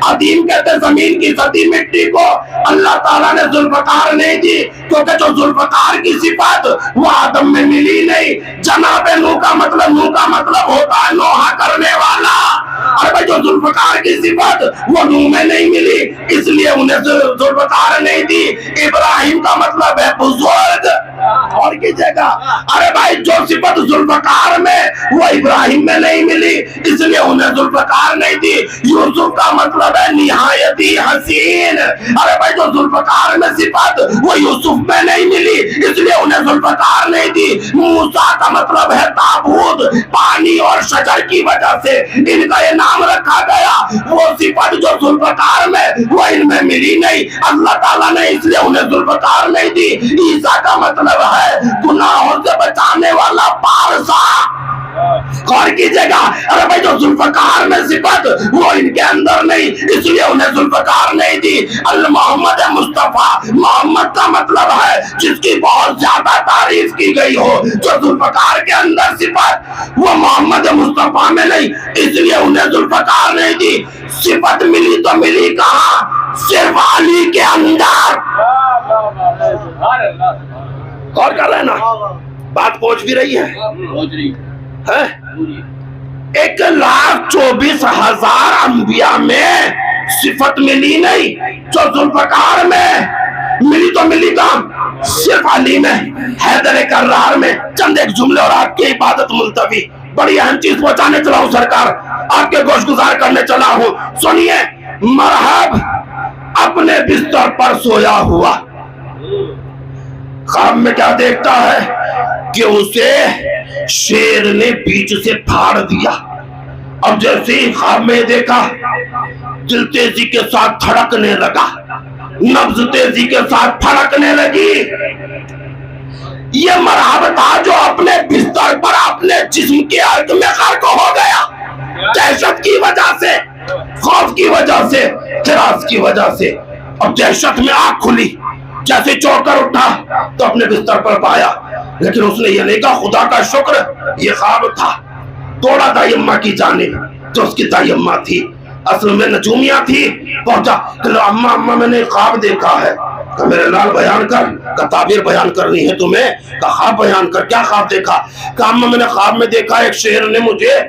عدیم کہتے زمین کی سطح مٹی کو، اللہ تعالیٰ نے ذوالفقار نہیں دی کیونکہ جو ذوالفقار کی صفت وہ آدم میں ملی نہیں۔ جناب نوح کا مطلب ہوتا ہے نوحہ کرنے والا، اور بھائی جو ذوالفقار کی صفت وہ نوح میں نہیں ملی اس لیے انہیں ذوالفقار نہیں دی۔ ابراہیم کا مطلب ہے بزرگ، اور کی جگہ ارے بھائی جو صفت ذوالفقار میں وہ ابراہیم میں نہیں ملی اس لیے انہیں ذوالفقار نہیں دی۔ یوسف کا مطلب ہے نہایتی حسین، ارے بھائی جو ذوالفقار میں صفت وہ یوسف میں نہیں ملی اس لیے انہیں ذوالفقار نہیں دی۔ موسیٰ کا مطلب ہے تابوت، پانی اور شجر کی وجہ سے ان کا یہ نام رکھا گیا، وہ صفت جو ذوالفقار میں وہ ان میں ملی نہیں، اللہ تعالیٰ نے اس لیے انہیں ذوالفقار نہیں دی۔ عیسیٰ کا مطلب ہے گناہوں سے بچانے والا پارسا، غور کیجئے گا، ارے بھائی جو ذوالفقار میں صفت وہ ان کے اندر نہیں اس لیے انہیں ذوالفقار نہیں دی۔ محمد مصطفیٰ، محمد کا مطلب ہے جس کی بہت زیادہ تعریف کی گئی ہو، جو ذوالفقار کے اندر صفت وہ محمد مصطفیٰ میں نہیں اس لیے انہیں ذوالفقار نہیں دی۔ صفت ملی تو ملی کہاں؟ صرف علی کے اندر۔ غور کر رہے نا، بات پہنچ بھی رہی ہے؟ 1,24,000 انبیاء میں صفت ملی نہیں جو ذوالفقار میں ملی تو ملی کہاں؟ صرف علی میں، حیدر کرار میں۔ چند ایک جملے اور آپ کی عبادت ملتوی، بڑی اہم چیز پہنچانے چلا ہوں سرکار، آپ کے گوش گزار کرنے چلا ہوں، سنیے۔ مرحب اپنے بستر پر سویا ہوا، خواب میں کیا دیکھتا ہے کہ اسے شیر نے بیچ سے پھاڑ دیا۔ اب جیسے ہی خواب میں دیکھا دل تیزی کے ساتھ دھڑکنے لگا، نبض تیزی کے ساتھ پھڑکنے لگی۔ یہ مرحب تھا جو اپنے بستر پر اپنے جسم کے عرق میں غرق ہو گیا، دہشت کی وجہ سے، خوف کی وجہ سے، ہراس کی وجہ سے۔ اب دہشت میں آنکھ کھلی، جیسے چوک کر اٹھا تو اپنے بستر پر پایا، لیکن اس نے یہ نہیں کہا خدا کا شکر یہ خواب تھا۔ دوڑا دائمہ کی جانب جو اس کی دائمہ تھی، اصل میں نجومیاں تھی. پہنچا کہ اما اما میں نے خواب دیکھا ہے. کہ میرے لال بیان کر. کہ تعبیر بیان کرنی ہے تمہیں. کہ خواب بیان کر. کیا خواب دیکھا؟ کہ اما میں نے خواب میں دیکھا ایک شیر نے مجھے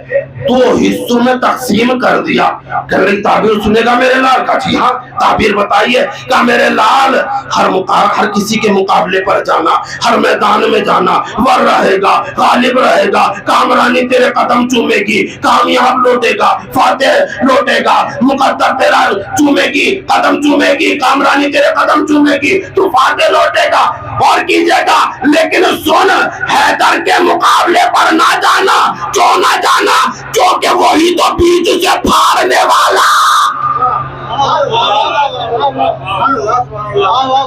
2 حصوں میں تقسیم کر دیا. کہ میری تعبیر سنے گا میرے لال؟ کا جی ہاں تعبیر بتائیے. کہ میرے لال ہر کسی کے مقابلے پر جانا, ہر میدان میں جانا, ور رہے گا, غالب رہے گا, کامرانی تیرے قدم چومے گی, کامیاب لوٹے گا, فاتح لوٹے گا, مقدر تیرا چومے گی, قدم چومے گی, کامرانی تیرے قدم چومے گی, تو فاتح لوٹے گا. اور کیجئے گا لیکن سن, حیدر کے مقابلے پر نہ جانا. کیوں نہ جانا؟ کیونکہ وہی تو بیچ سے پھاڑنے والا.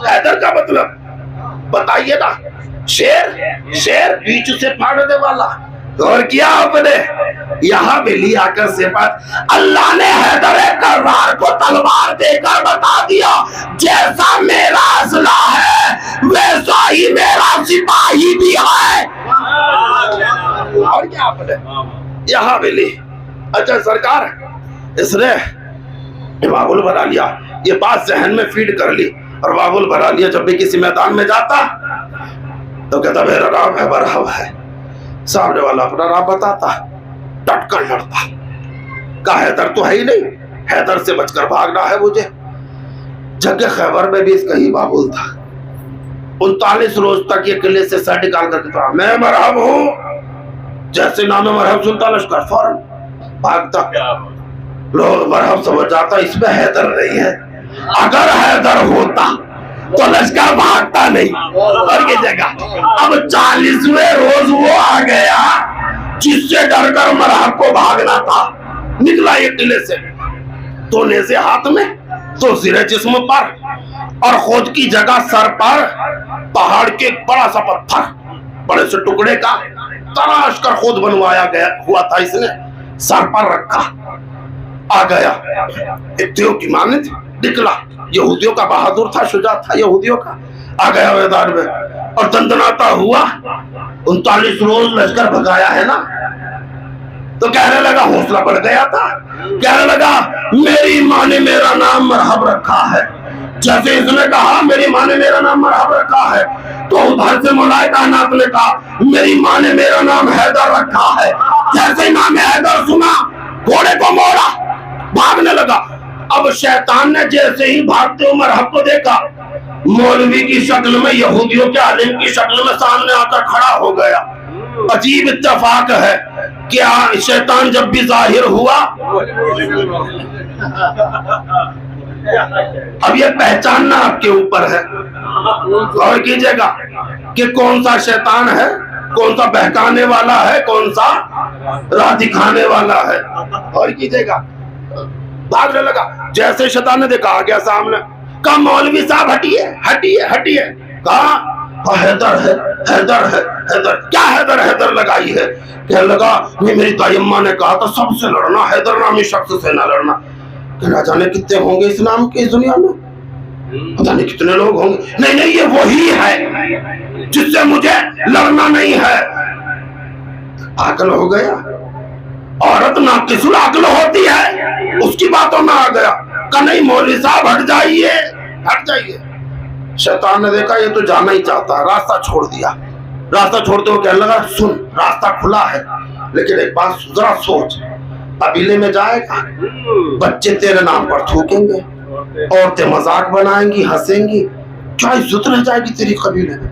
حیدر کا مطلب بتائیے نا. شیر بیچ سے پھاڑنے والا. اور کیا آپ نے یہاں بھی لیا کر صفت. اللہ نے حیدر کرار کو تلوار دے کر بتا دیا جیسا میرا اسلحہ ہے ویسا ہی میرا سپاہی بھی ہے. اور کیا آپ نے یہاں بھی لی. اچھا سرکار, اس نے بابل بنا لیا. یہ بات ذہن میں فیڈ کر لی اور بابل بنا لیا. جب بھی کسی میدان میں جاتا تو کہتا میرا نام ہے مرحب ہے. سامنے والا اپنا نام بتاتا, ڈٹ کر لڑتا. کہا حیدر تو ہے ہی نہیں, حیدر سے بچ کر بھاگنا ہے مجھے. جنگ خیبر میں بھی اس کا ہی بابل تھا. 39 روز تک یہ قلعے سے سر نکال کر کہتا میں مرحب ہوں. جیسے نام مرحب سنتا لشکر فوراً بھاگتا. لوگ مرحب سمجھ جاتا اس میں حیدر نہیں ہے. اگر حیدر ہوتا تو لشکر بھاگتا نہیں. اور یہ جگہ اب 40ویں روز وہ آ گیا جس سے ڈر کر مرحب کو بھاگنا تھا. نکلا یہ قلعے سے, تو نیزے ہاتھ میں, تو زیر جسم پر, اور خود کی جگہ سر پر پہاڑ کے بڑا سا پتھر بڑے سے ٹکڑے کا تراش کر خود بنوایا گیا ہوا تھا. اس نے سر پر رکھا, آ گیا اتیوں کی مانند نکلا. یہودیوں کا بہادر تھا, شجاع تھا یہودیوں کا. آ گیا میدان میں اور دندناتا ہوا. 39 روز لشکر بھگایا ہے نا, تو کہنے لگا حوصلہ بڑھ گیا تھا. کہنے لگا میری ماں نے میرا نام مرحب رکھا ہے. جیسے اس نے کہا میری ماں نے میرا نام مرحب رکھا ہے, تو ادھر سے مولائے کائنات نے کہا میری ماں نے میرا نام حیدر رکھا ہے. جیسے نام حیدر سنا گھوڑے کو موڑا, بھاگنے لگا. اب شیطان نے جیسے ہی بھاگتے ہوئے مرحب کو دیکھا, مولوی کی شکل میں, یہودیوں کے عالم کی شکل میں سامنے آ کر کھڑا ہو گیا. عجیب اتفاق ہے کہ شیطان جب بھی ظاہر ہوا, اب یہ پہچاننا آپ کے اوپر ہے. غور کیجئے گا کہ کون سا شیطان ہے, کون سا بہکانے والا ہے, کون سا راہ دکھانے والا ہے. اور کیجئے گا بھاگنے لگا. جیسے شیطان نے دیکھا آ گیا سامنے. کہا مولوی صاحب ہٹیے ہٹیے ہٹیے. کہا حیدر ہے حیدر ہے حیدر. کیا حیدر حیدر لگائی ہے؟ کہنے لگا میری دائی اماں نے کہا تھا سب سے لڑنا, حیدر نامی شخص سے نہ لڑنا. کہ نہ جانے کتنے ہوں گے اس نام کے اس دنیا میں, پتہ نہیں کتنے لوگ ہوں گے. نہیں نہیں یہ وہی ہے جس سے مجھے لڑنا نہیں ہے. پاگل ہو گیا. عورت ناقص العقل ہوتی ہے, اس کی باتوں میں آ گیا. کہ نہیں مولوی صاحب ہٹ جائیے ہٹ جائیے. شیطان نے دیکھا یہ تو جانا ہی چاہتا ہے, راستہ چھوڑ دیا. راستہ چھوڑتے ہوئے کہنے لگا سن راستہ کھلا ہے لیکن ایک بات ذرا سوچ, قبیلے میں جائے گا, بچے تیرے نام پر تھوکیں گے, عورتیں مذاق بنائیں گی, ہنسیں گی, کیا عزت رہ جائے گی تیری قبیلے میں.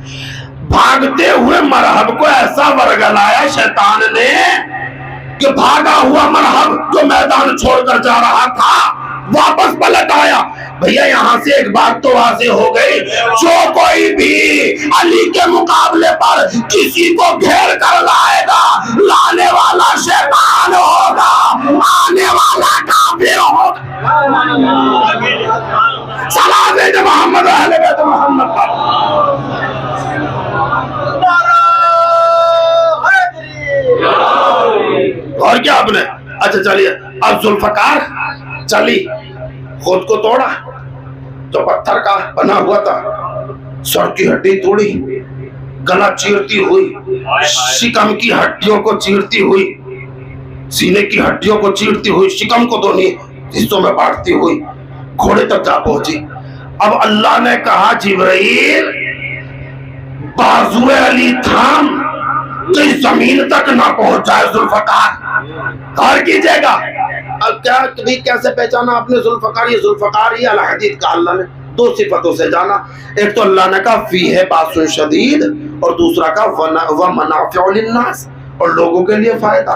بھاگتے ہوئے مرحب کو ایسا ورگلایا شیطان نے کہ بھاگا ہوا مرحب جو میدان چھوڑ کر جا رہا تھا واپس پلٹ آیا. بھیا یہاں سے ایک بات تو واضح ہو گئی, جو کوئی بھی علی کے مقابلے پر کسی کو گھیر کر لائے گا لانے والا شیطان ہوگا, آنے والا کافر ہوگا. سلام ہے محمد اہل بیت محمد پر. اور کیا آپ نے اچھا چلیے اب ذوالفقار چلی, خود کو توڑا جو پتھر کا بنا ہوا تھا, سر کی ہڈی توڑی, گلا چیرتی ہوئی, شکم کی ہڈیوں کو چیرتی ہوئی, سینے کی ہڈیوں کو چیرتی ہوئی, شکم کو حصوں میں بانٹتی ہوئی گھوڑے تک جا پہنچی۔ اب اللہ نے کہا جبرائیل بازو علی تھام کہ زمین تک نہ پہنچ جائے ذوالفقار، غور کیجئے گا۔ اب کیا کبھی کیسے پہچانا آپ نے ذوالفقار؟ یہ ذوالفقار ہی الحدید کا اللہ نے دو صفتوں سے جانا، ایک تو اللہ نے کہا فی ہے باس شدید، اور دوسرا کہا ومنافع للناس، اور لوگوں کے لیے فائدہ۔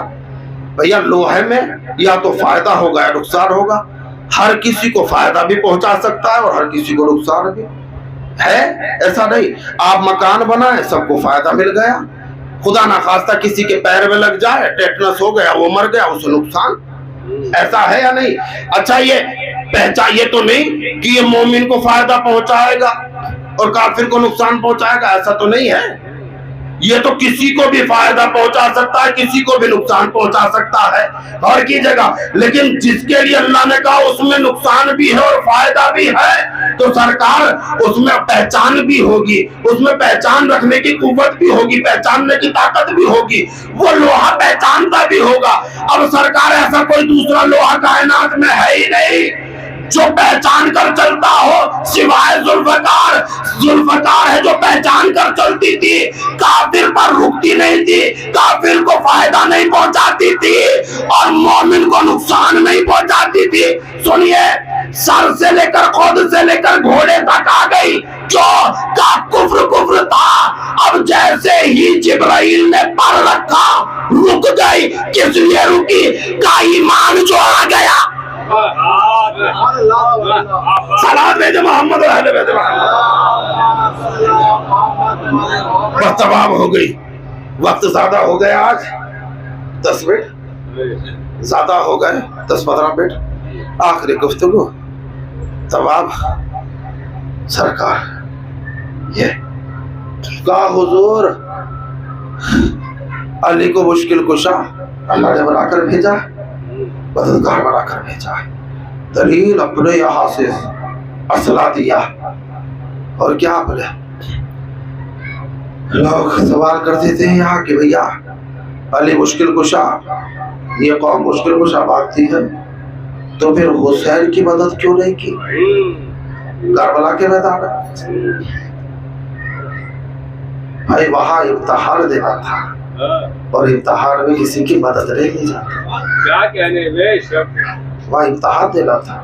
بھیا لوہے میں یا تو فائدہ ہوگا یا نقصان ہوگا، ہر کسی کو فائدہ بھی پہنچا سکتا ہے اور ہر کسی کو نقصان بھی ہے، ایسا نہیں۔ آپ مکان بنائیں سب کو فائدہ مل گیا، خدا نخواستہ کسی کے پیر میں لگ جائے ٹیٹنس ہو گیا وہ مر گیا، اسے نقصان، ایسا ہے یا نہیں؟ اچھا یہ تو نہیں کہ یہ مومن کو فائدہ پہنچائے گا اور کافر کو نقصان پہنچائے گا، ایسا تو نہیں ہے۔ یہ تو کسی کو بھی فائدہ پہنچا سکتا ہے، کسی کو بھی نقصان پہنچا سکتا ہے، اور کی جگہ لیکن جس کے لیے اللہ نے کہا اس میں نقصان بھی ہے اور فائدہ بھی ہے، تو سرکار اس میں پہچان بھی ہوگی، اس میں پہچان رکھنے کی قوت بھی ہوگی، پہچاننے کی طاقت بھی ہوگی، وہ لوہا پہچانتا بھی ہوگا۔ اب سرکار ایسا کوئی دوسرا لوہا کائنات میں ہے ہی نہیں جو پہچان کر چلتا ہو سوائے ذوالفقار۔ ذوالفقار ہے جو پہچان کر چلتی تھی، کافر پر رکتی نہیں تھی، کافر کو فائدہ نہیں پہنچاتی تھی اور مومن کو نقصان نہیں پہنچاتی تھی۔ سنیے، سر سے لے کر خود سے لے کر گھوڑے تک آ گئی، جو کا کفر تھا، اب جیسے ہی جبرائیل نے پر رکھا رک گئی۔ کس لیے رکی؟ کا ایمان جو آ گیا۔ صلوات بھیجو محمد اور اہل بیت محمد۔ بس تمام ہو گئی، وقت زیادہ ہو گیا، آج 10 منٹ زیادہ ہو گئے، 10-15 منٹ آخری گفتگو تمام۔ سرکار یہ کہا حضور علی کو مشکل کشا اللہ نے بنا کر بھیجا، مددگار بنا کر بھیجا، دلیل اپنے یہاں سے اصلا دیا۔ اور کیا بولے، لوگ سوال کرتے تھے یہاں کہ بھیا علی مشکل کشا، یہ قوم مشکل کشا مانگتی ہے، تو پھر حسین کی مدد کیوں نہیں کی کربلا کے میدان میں؟ بھائی وہاں امتحان دینا تھا، اور امتحان میں کسی کی مدد نہیں لی جاتی، کیا کہنے میں شب وہاں امتحان دینا تھا۔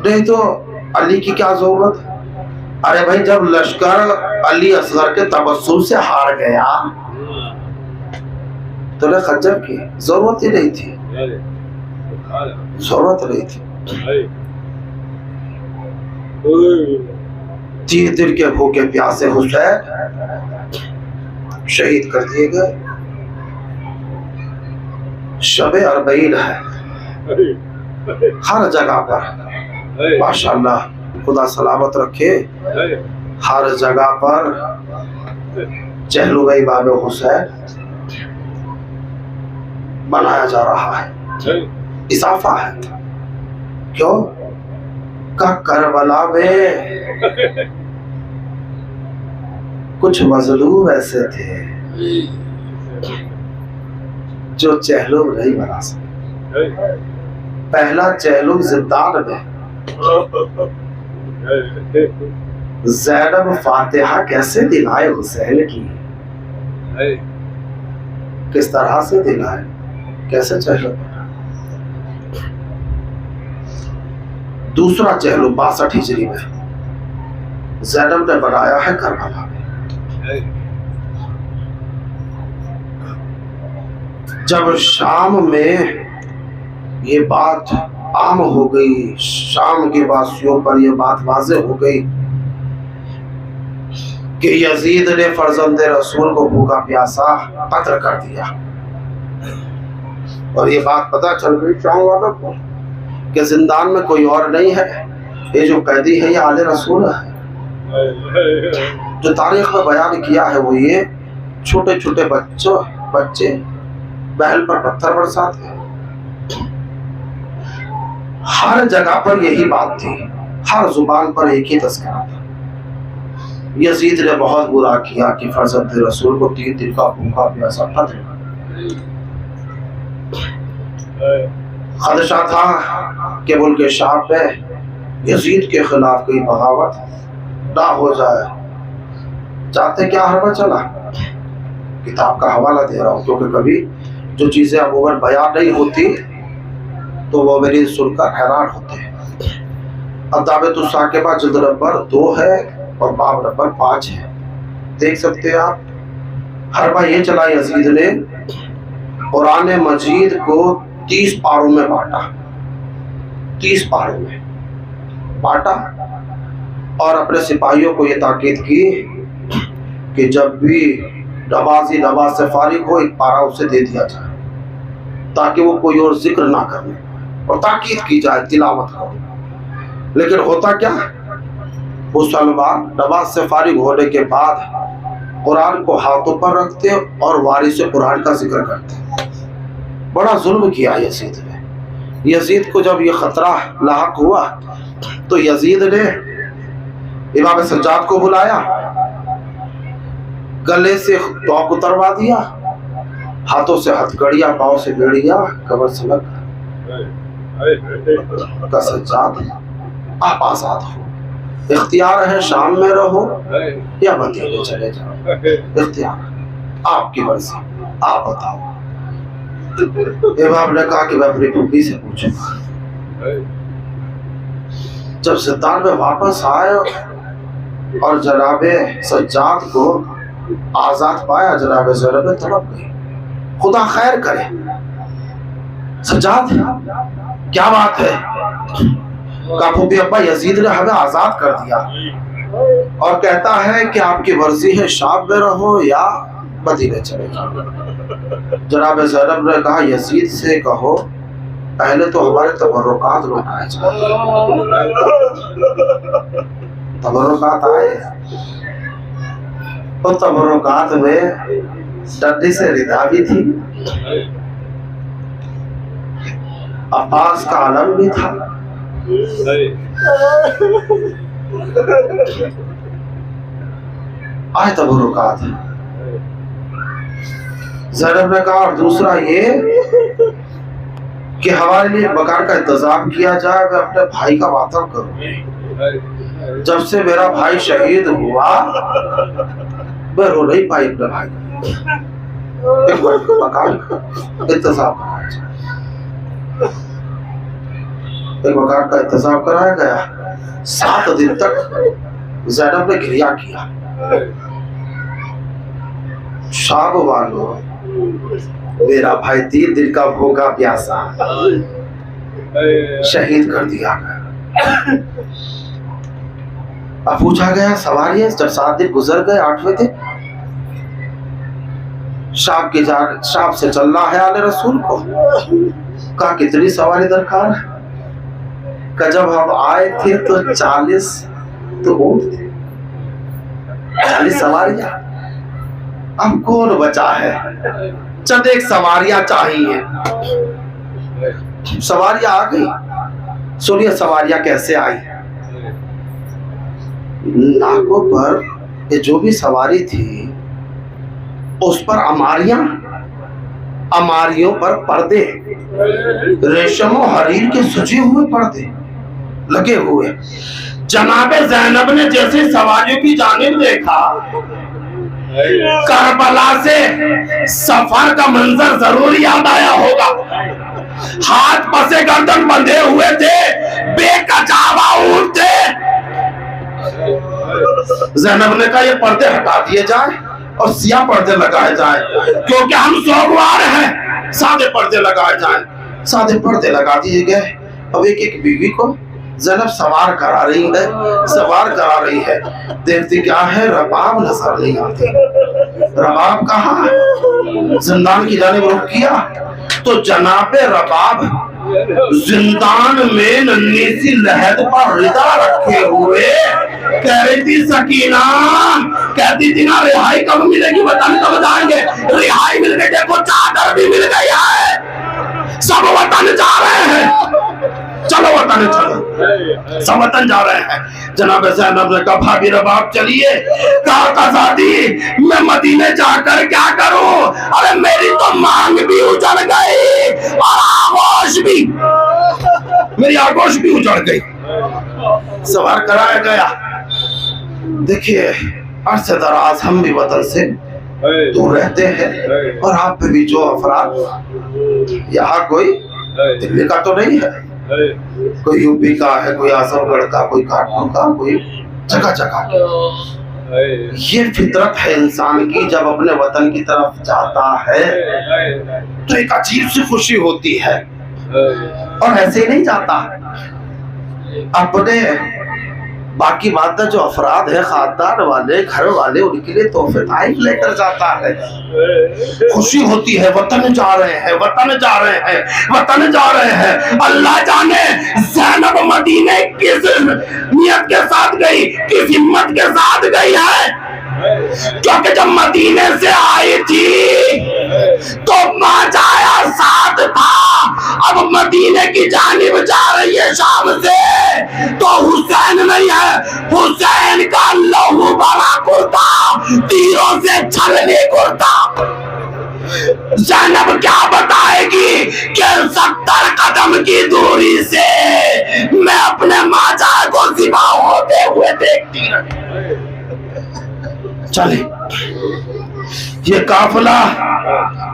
نہیں تو علی کی کیا ضرورت؟ ارے بھائی جب لشکر علی اصغر کے تبسم سے ہار گیا تو نے خنجر کی ضرورت ہی نہیں تھی، ضرورت نہیں تھی۔ 3 دن کے بھوکے پیاسے حسین شہید کر دیے گئے۔ شب 40 ہے ہر جگہ پر، ماشاءاللہ خدا سلامت رکھے، ہر جگہ پر چہلو امام حسین بنایا جا رہا ہے، اضافہ ہے۔ کیوں کہ کربلا میں کچھ مظلوم ایسے تھے جو چہلم نہیں بنا سکے۔ پہلا چہلم زندان میں، زینب فاتحہ کیسے دلائے حسین کی، کس طرح سے دلائے، کیسے چہلم بنا۔ دوسرا چہلم 62 ہجری میں زینب نے بنایا ہے کربلا میں۔ جب شام میں یہ بات عام ہو گئی، شام کے واسیوں پر یہ بات واضح ہو گئی کہ یزید نے فرزند رسول کو بھوکا پیاسا قتل کر دیا، اور یہ بات پتہ چل گئی شام والوں کو کہ زندان میں کوئی اور نہیں ہے، یہ جو قیدی ہے یہ آل رسول ہے۔ جو تاریخ میں بیان کیا ہے وہ یہ چھوٹے چھوٹے بچے محل پر پتھر برساتے ہیں۔ ہر جگہ پر یہی بات تھی، ہر زبان پر ایک ہی تذکرہ تھا۔ یزید نے بہت برا کیا کہ فرزند رسول کو 3 دن کا بھوکا پیاسا قتل کر۔ خدشہ تھا کہ ملک شام میں یزید کے خلاف کوئی بغاوت نہ ہو جائے. جانتے کیا حربہ چلا؟ کتاب کا حوالہ دے رہا ہوں کیونکہ کبھی جو چیزیں عموماً بیان نہیں ہوتی تو وہ میری سن کر حیران ہوتے ہیں. الدعوۃ الثاقبہ جلد نمبر 2 ہے اور باب نمبر 5 ہے. دیکھ سکتے ہیں آپ. حربہ یہ چلا یزید نے قرآن مجید کو 30 پاروں میں بانٹا. 30 پاروں میں بانٹا اور اپنے سپاہیوں کو یہ تاکید کی کہ جب بھی نمازی نماز سے فارغ ہو ایک پارہ اسے دے دیا جائے تاکہ وہ کوئی اور ذکر نہ کرنے اور تاکید کی جائے تلاوت کرو. لیکن ہوتا کیا؟ مسلمان نماز سے فارغ ہونے کے بعد قرآن کو ہاتھوں پر رکھتے اور وارث قرآن کا ذکر کرتے. بڑا ظلم کیا یزید نے. یزید کو جب یہ خطرہ لاحق ہوا تو یزید نے امام سجاد کو بلایا, گلے سے توق اتروا دیا, ہاتھوں سے ہتھ گڑیا, پاؤں سے بیڑیا, کمر سے لگ کا سجاد آپ آزاد ہو, اختیار ہے شام میں رہو یا مدینے چلے جاؤ, اختیار آپ کی مرضی, آپ بتاؤ. امام نے کہا کہ میں اپنی پھوپھی سے پوچھوں گا. جب زندان میں واپس آئے اور جناب سجاد کو آزاد پایا, جناب زینب تڑپ گئی. خدا خیر کرے, سجاد کیا بات ہے؟ کہا پھوپھی ابا یزید نے ہمیں آزاد کر دیا اور کہتا ہے کہ آپ کی مرضی ہے شام میں رہو یا مدینے چلے جاؤ. جناب زینب نے کہا یزید سے کہو پہلے تو ہمارے تبرکات لوٹائے جائیں. تبرکات آئے, اور تبرکات میں ڈنڈی سے ردا بھی تھی, عباس کا علم بھی تھا. آئے تبرکات. زینب نے کہا اور دوسرا یہ کہ ہمارے لیے مکان کا انتظام کیا جائے, میں اپنے بھائی کا ماتم کروں. جب سے میرا بھائی شہید ہوا میں رو نہیں پائی اپنے بھائی کا. مکان کا انتظام کرایا جائے. ایک مکان کا انتظام کرایا گیا. 7 دن تک زینب نے گریہ کیا. شام والوں میرا بھائی 3 دن کا بھوکا پیاسا شہید کر دیا گیا. اب پوچھا گیا سواریاں. جب 7 دن گزر گئے 8ویں دن شام سے چلنا ہے آل رسول کو. کہا کتنی سواری درکار ہے؟ کہ جب ہم آئے تھے تو 40 تو اونٹ تھے, 40 سواریاں. اب کون بچا ہے؟ چند ایک سواریاں چاہیے. سواریاں آ گئی. سنیے سواریاں کیسے آئی. ناکوں پر یہ جو بھی سواری تھی اس پر اماریاں, اماریوں پر پردے, ریشم و حریر کے سجے ہوئے پردے لگے ہوئے. جناب زینب نے جیسے سواریوں کی جانب دیکھا, کربلا سے سفر کا منظر ضرور یاد آیا ہوگا. ہاتھ پسے گردن بندھے ہوئے تھے, بے کچاوا اونٹ تھے. زینب نے کہا یہ پردے ہٹا دیے جائیں اور سیاہ پردے لگائے جائیں کیونکہ ہم سوگوار ہیں. سادے پردے لگائے جائیں. سادے پردے لگا دیے گئے. اب ایک ایک بیوی کو زینب سوار کرا رہی ہے, سوار کرا رہی ہے. دیکھتی کیا ہے, رباب نظر نہیں آتی. رباب کہاں؟ زندان کی جانب رخ کیا تو جناب رباب زندان میں ننھی سی لحد پر ردا رکھے ہوئے کہہ رہی تھی سکینہ, کہتی تھی نا رہائی کب ملے گی, وطن کب جائیں گے. رہائی مل گئی, دیکھو چادر بھی مل گئی ہے, سب وطن جا رہے ہیں. چلو وطن چلو، سب وطن جا رہے ہیں۔ جناب زینب نے کہا بھابی رباب چلیے، کہا قضادی میں مدینے جا کر کیا کروں، ارے میری تو مانگ بھی اجڑ گئی اور آغوش بھی، میری آغوش بھی اجڑ گئی۔ سوار کرایا گیا۔ دیکھیے عرصے دراز ہم بھی وطن سے دور رہتے ہیں، اور آپ پہ بھی جو افراد، یہاں کوئی دلی کا تو نہیں ہے، کوئی یو پی کا ہے، کوئی اعظم گڑھ کا، کوئی کانپور کا، کوئی جگہ جگہ کا۔ یہ فطرت ہے انسان کی، جب اپنے وطن کی طرف جاتا ہے تو ایک عجیب سی خوشی ہوتی ہے، اور ایسے ہی نہیں جاتا، اپنے باقی بات جو افراد ہیں، خاندان والے، گھر والے، ان کے لیے تحفے تحائف لے کر جاتا ہے۔ خوشی ہوتی ہے، وطن جا رہے ہیں، وطن جا رہے ہیں، وطن جا رہے ہیں۔ اللہ جانے زینب مدینے کس نیت کے ساتھ گئی، کس ہمت کے ساتھ گئی ہے، کیونکہ جب مدینے سے آئی تھی تو ماجایا ساتھ تھا، اب مدینے کی جانب جا رہی ہے شام سے تو حسین نہیں ہے، حسین کا لہو بھرا کرتا، تیروں سے چھلنی کرتا۔ زینب کیا بتائے گی کہ 70 قدم کی دوری سے میں اپنے ماجا کو ذبح ہوتے ہوئے دیکھتی رہی۔ چلے یہ قافلہ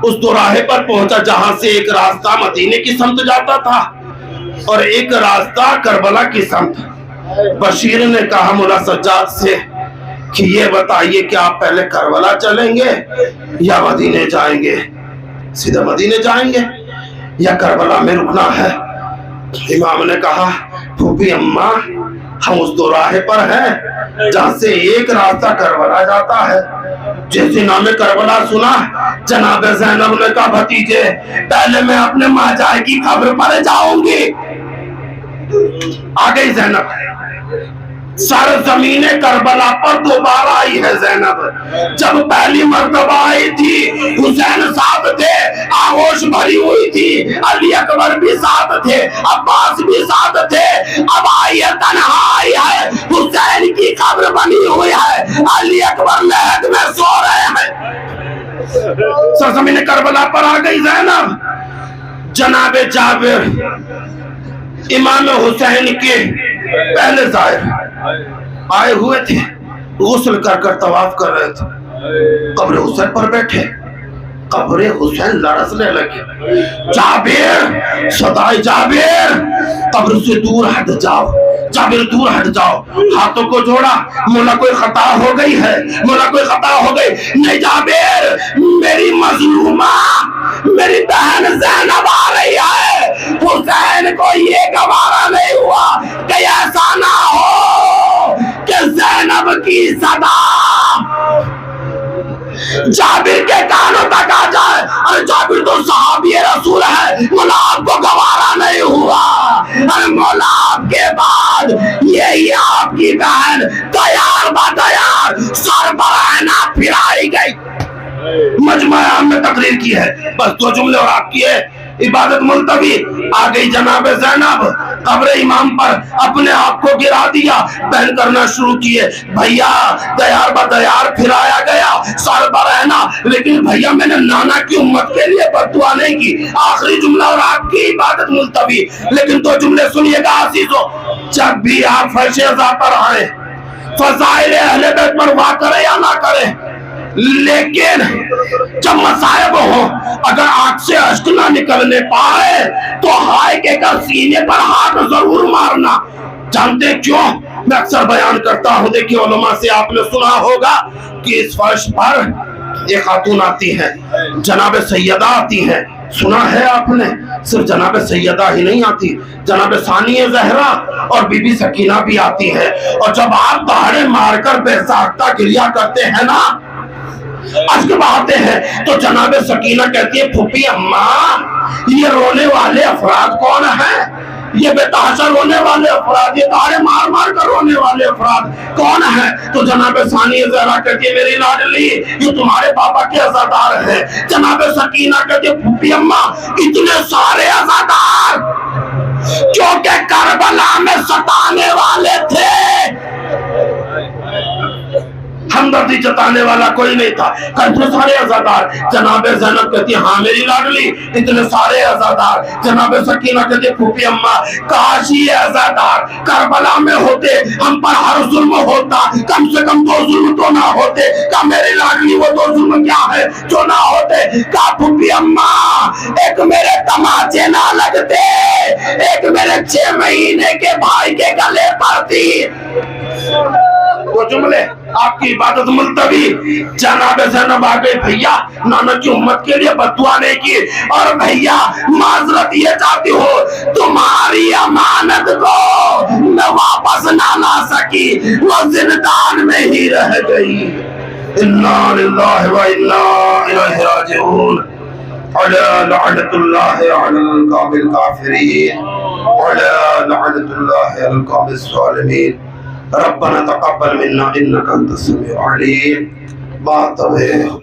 اس دوراہے پر پہنچا جہاں سے ایک راستہ مدینے کی سمت جاتا تھا اور ایک راستہ کربلا کی سمت۔ بشیر نے کہا مولا سجاد سے کہ یہ بتائیے کہ آپ پہلے کربلا چلیں گے یا مدینے جائیں گے، سیدھا مدینے جائیں گے یا کربلا میں رکنا ہے؟ امام نے کہا پھوپھی اماں ہم اس دوراہے پر ہیں جہاں سے ایک راستہ کربلا جاتا ہے۔ جیسے نام کربلا سنا جناب زینب نے کہا بھتیجے پہلے میں اپنے ماجا کی قبر پر جاؤں گی۔ آ گئی زینب، سرزمین کربلا پر دوبارہ آئی ہے زینب۔ جب پہلی مرتبہ آئی تھی حسین ساتھ تھے، آغوش بھری ہوئی تھی، علی اکبر بھی ساتھ تھے، عباس بھی ساتھ تھے، اب آئی ہے تنہا آئی ہے، حسین کی قبر بنی ہوئی ہے، علی اکبر لہد میں سو رہے ہیں۔ سرزمین کربلا پر آ گئی زینب۔ جناب جابر امام حسین کے پہلے زائر آئے ہوئے تھے، غسل کر کر طواف کر رہے تھے، قبر حسین پر بیٹھے، قبر حسین لرزنے لگے۔ جابر صدائے جابر قبر سے دور ہٹ جاؤ، جابر دور ہٹ جاؤ، ہاتھوں کو جوڑا، مولا کوئی خطا ہو گئی ہے، مولا کوئی خطا ہو گئی۔ نہیں جابر میری مظلومہ میری بہن زینب آ رہی ہے، حسین کو یہ گوارا نہیں ہوا کہ ایسا نہ ہو کہ زینب کی صدا جابر کے کانوں تک آ جائے۔ ارے جابر تو صحابی رسول ہے، مولا آپ کو گوارا نہیں ہوا، ارے مولا آپ کے بعد یہی آپ کی بہن تیار بتیار سر برہنہ پھرائی گئی۔ مجمع عام میں تقریر کی ہے، بس دو جملے اور آپ کی ہے، عبادت ملتوی۔ آ گئی جناب زینب، قبر امام پر اپنے آپ کو گرا دیا، بہن کرنا شروع کیے، بھیا دیار بدیار پھرایا گیا سر برہنہ، لیکن بھیا میں نے نانا کی امت کے لیے بددعا نہیں کی۔ آخری جملہ اور آپ کی عبادت ملتوی، لیکن دو جملے سنیے گا عزیزو۔ جب بھی آپ فرش ازا پر آئے، فضائل اہل بیت پر واقع کرے یا نہ کرے، لیکن جب مصائب ہوں اگر آنکھ سے اشک نہ نکلنے پائے تو ہائے کے کر سینے پر ہاتھ ضرور مارنا۔ جانتے کیوں؟ میں اکثر بیان کرتا ہوں، دیکھیں علماء سے آپ نے سنا ہوگا کہ اس فرش پر ایک خاتون آتی ہے، جناب سیدہ آتی ہے، سنا ہے آپ نے؟ صرف جناب سیدہ ہی نہیں آتی، جناب ثانیہ زہرا اور بی بی سکینہ بھی آتی ہے، اور جب آپ دہاڑے مار کر بے ساختہ گریہ کرتے ہیں نا، اشک بہاتے ہیں، تو جناب سکینہ کہتی ہے پھوپھی اماں یہ رونے والے افراد کون ہیں؟ یہ بے تحاشا رونے والے افراد، یہ دہاڑے مار مار کر رونے والے افراد کون ہیں؟ تو جناب ثانیہ زہرا کہتی ہے میری لاڈلی یہ تمہارے پاپا کے عزادار ہیں۔ جناب سکینہ کہتی ہے پھوپھی اماں اتنے سارے عزادار، جو کہ کربلا میں ستانے والے تھے، ہمدردی جتانے والا کوئی نہیں تھا۔ اتنے سارے عزادار، جناب زینب کہتی ہاں میری لاڈلی، اتنے سارے عزادار، جناب سکینہ کہتی پھوپھی اماں کاش یہ عزادار کربلا میں ہوتے، ہم پر ہر ظلم ہوتا، کم سے کم 2 ظلم تو نہ ہوتے۔ کہا میری لاڈلی وہ 2 ظلم کیا ہے جو نہ ہوتے؟ کہا پھوپھی اماں ایک میرے تماچے نہ لگتے، ایک میرے 6 مہینے کے بھائی کے گلے پر تھی۔ وہ جملے آپ کی عبادت ملتوی۔ جناب زینب آ گئی، بھیا نانا کی امت کے لیے بد دعا نہیں کی، اور بھیا معذرت یہ چاہتی ہو تمہاری امانت کو میں واپس نہ لا سکی، وہ زندان میں ہی رہ گئی۔ انا للہ و انا الیہ راجعون۔ علی لعنت اللہ علی القوم الکافرین، علی لعنت اللہ علی القوم الظالمین۔ ربنا تقبل منا انك انت السميع العليم۔ بات ہے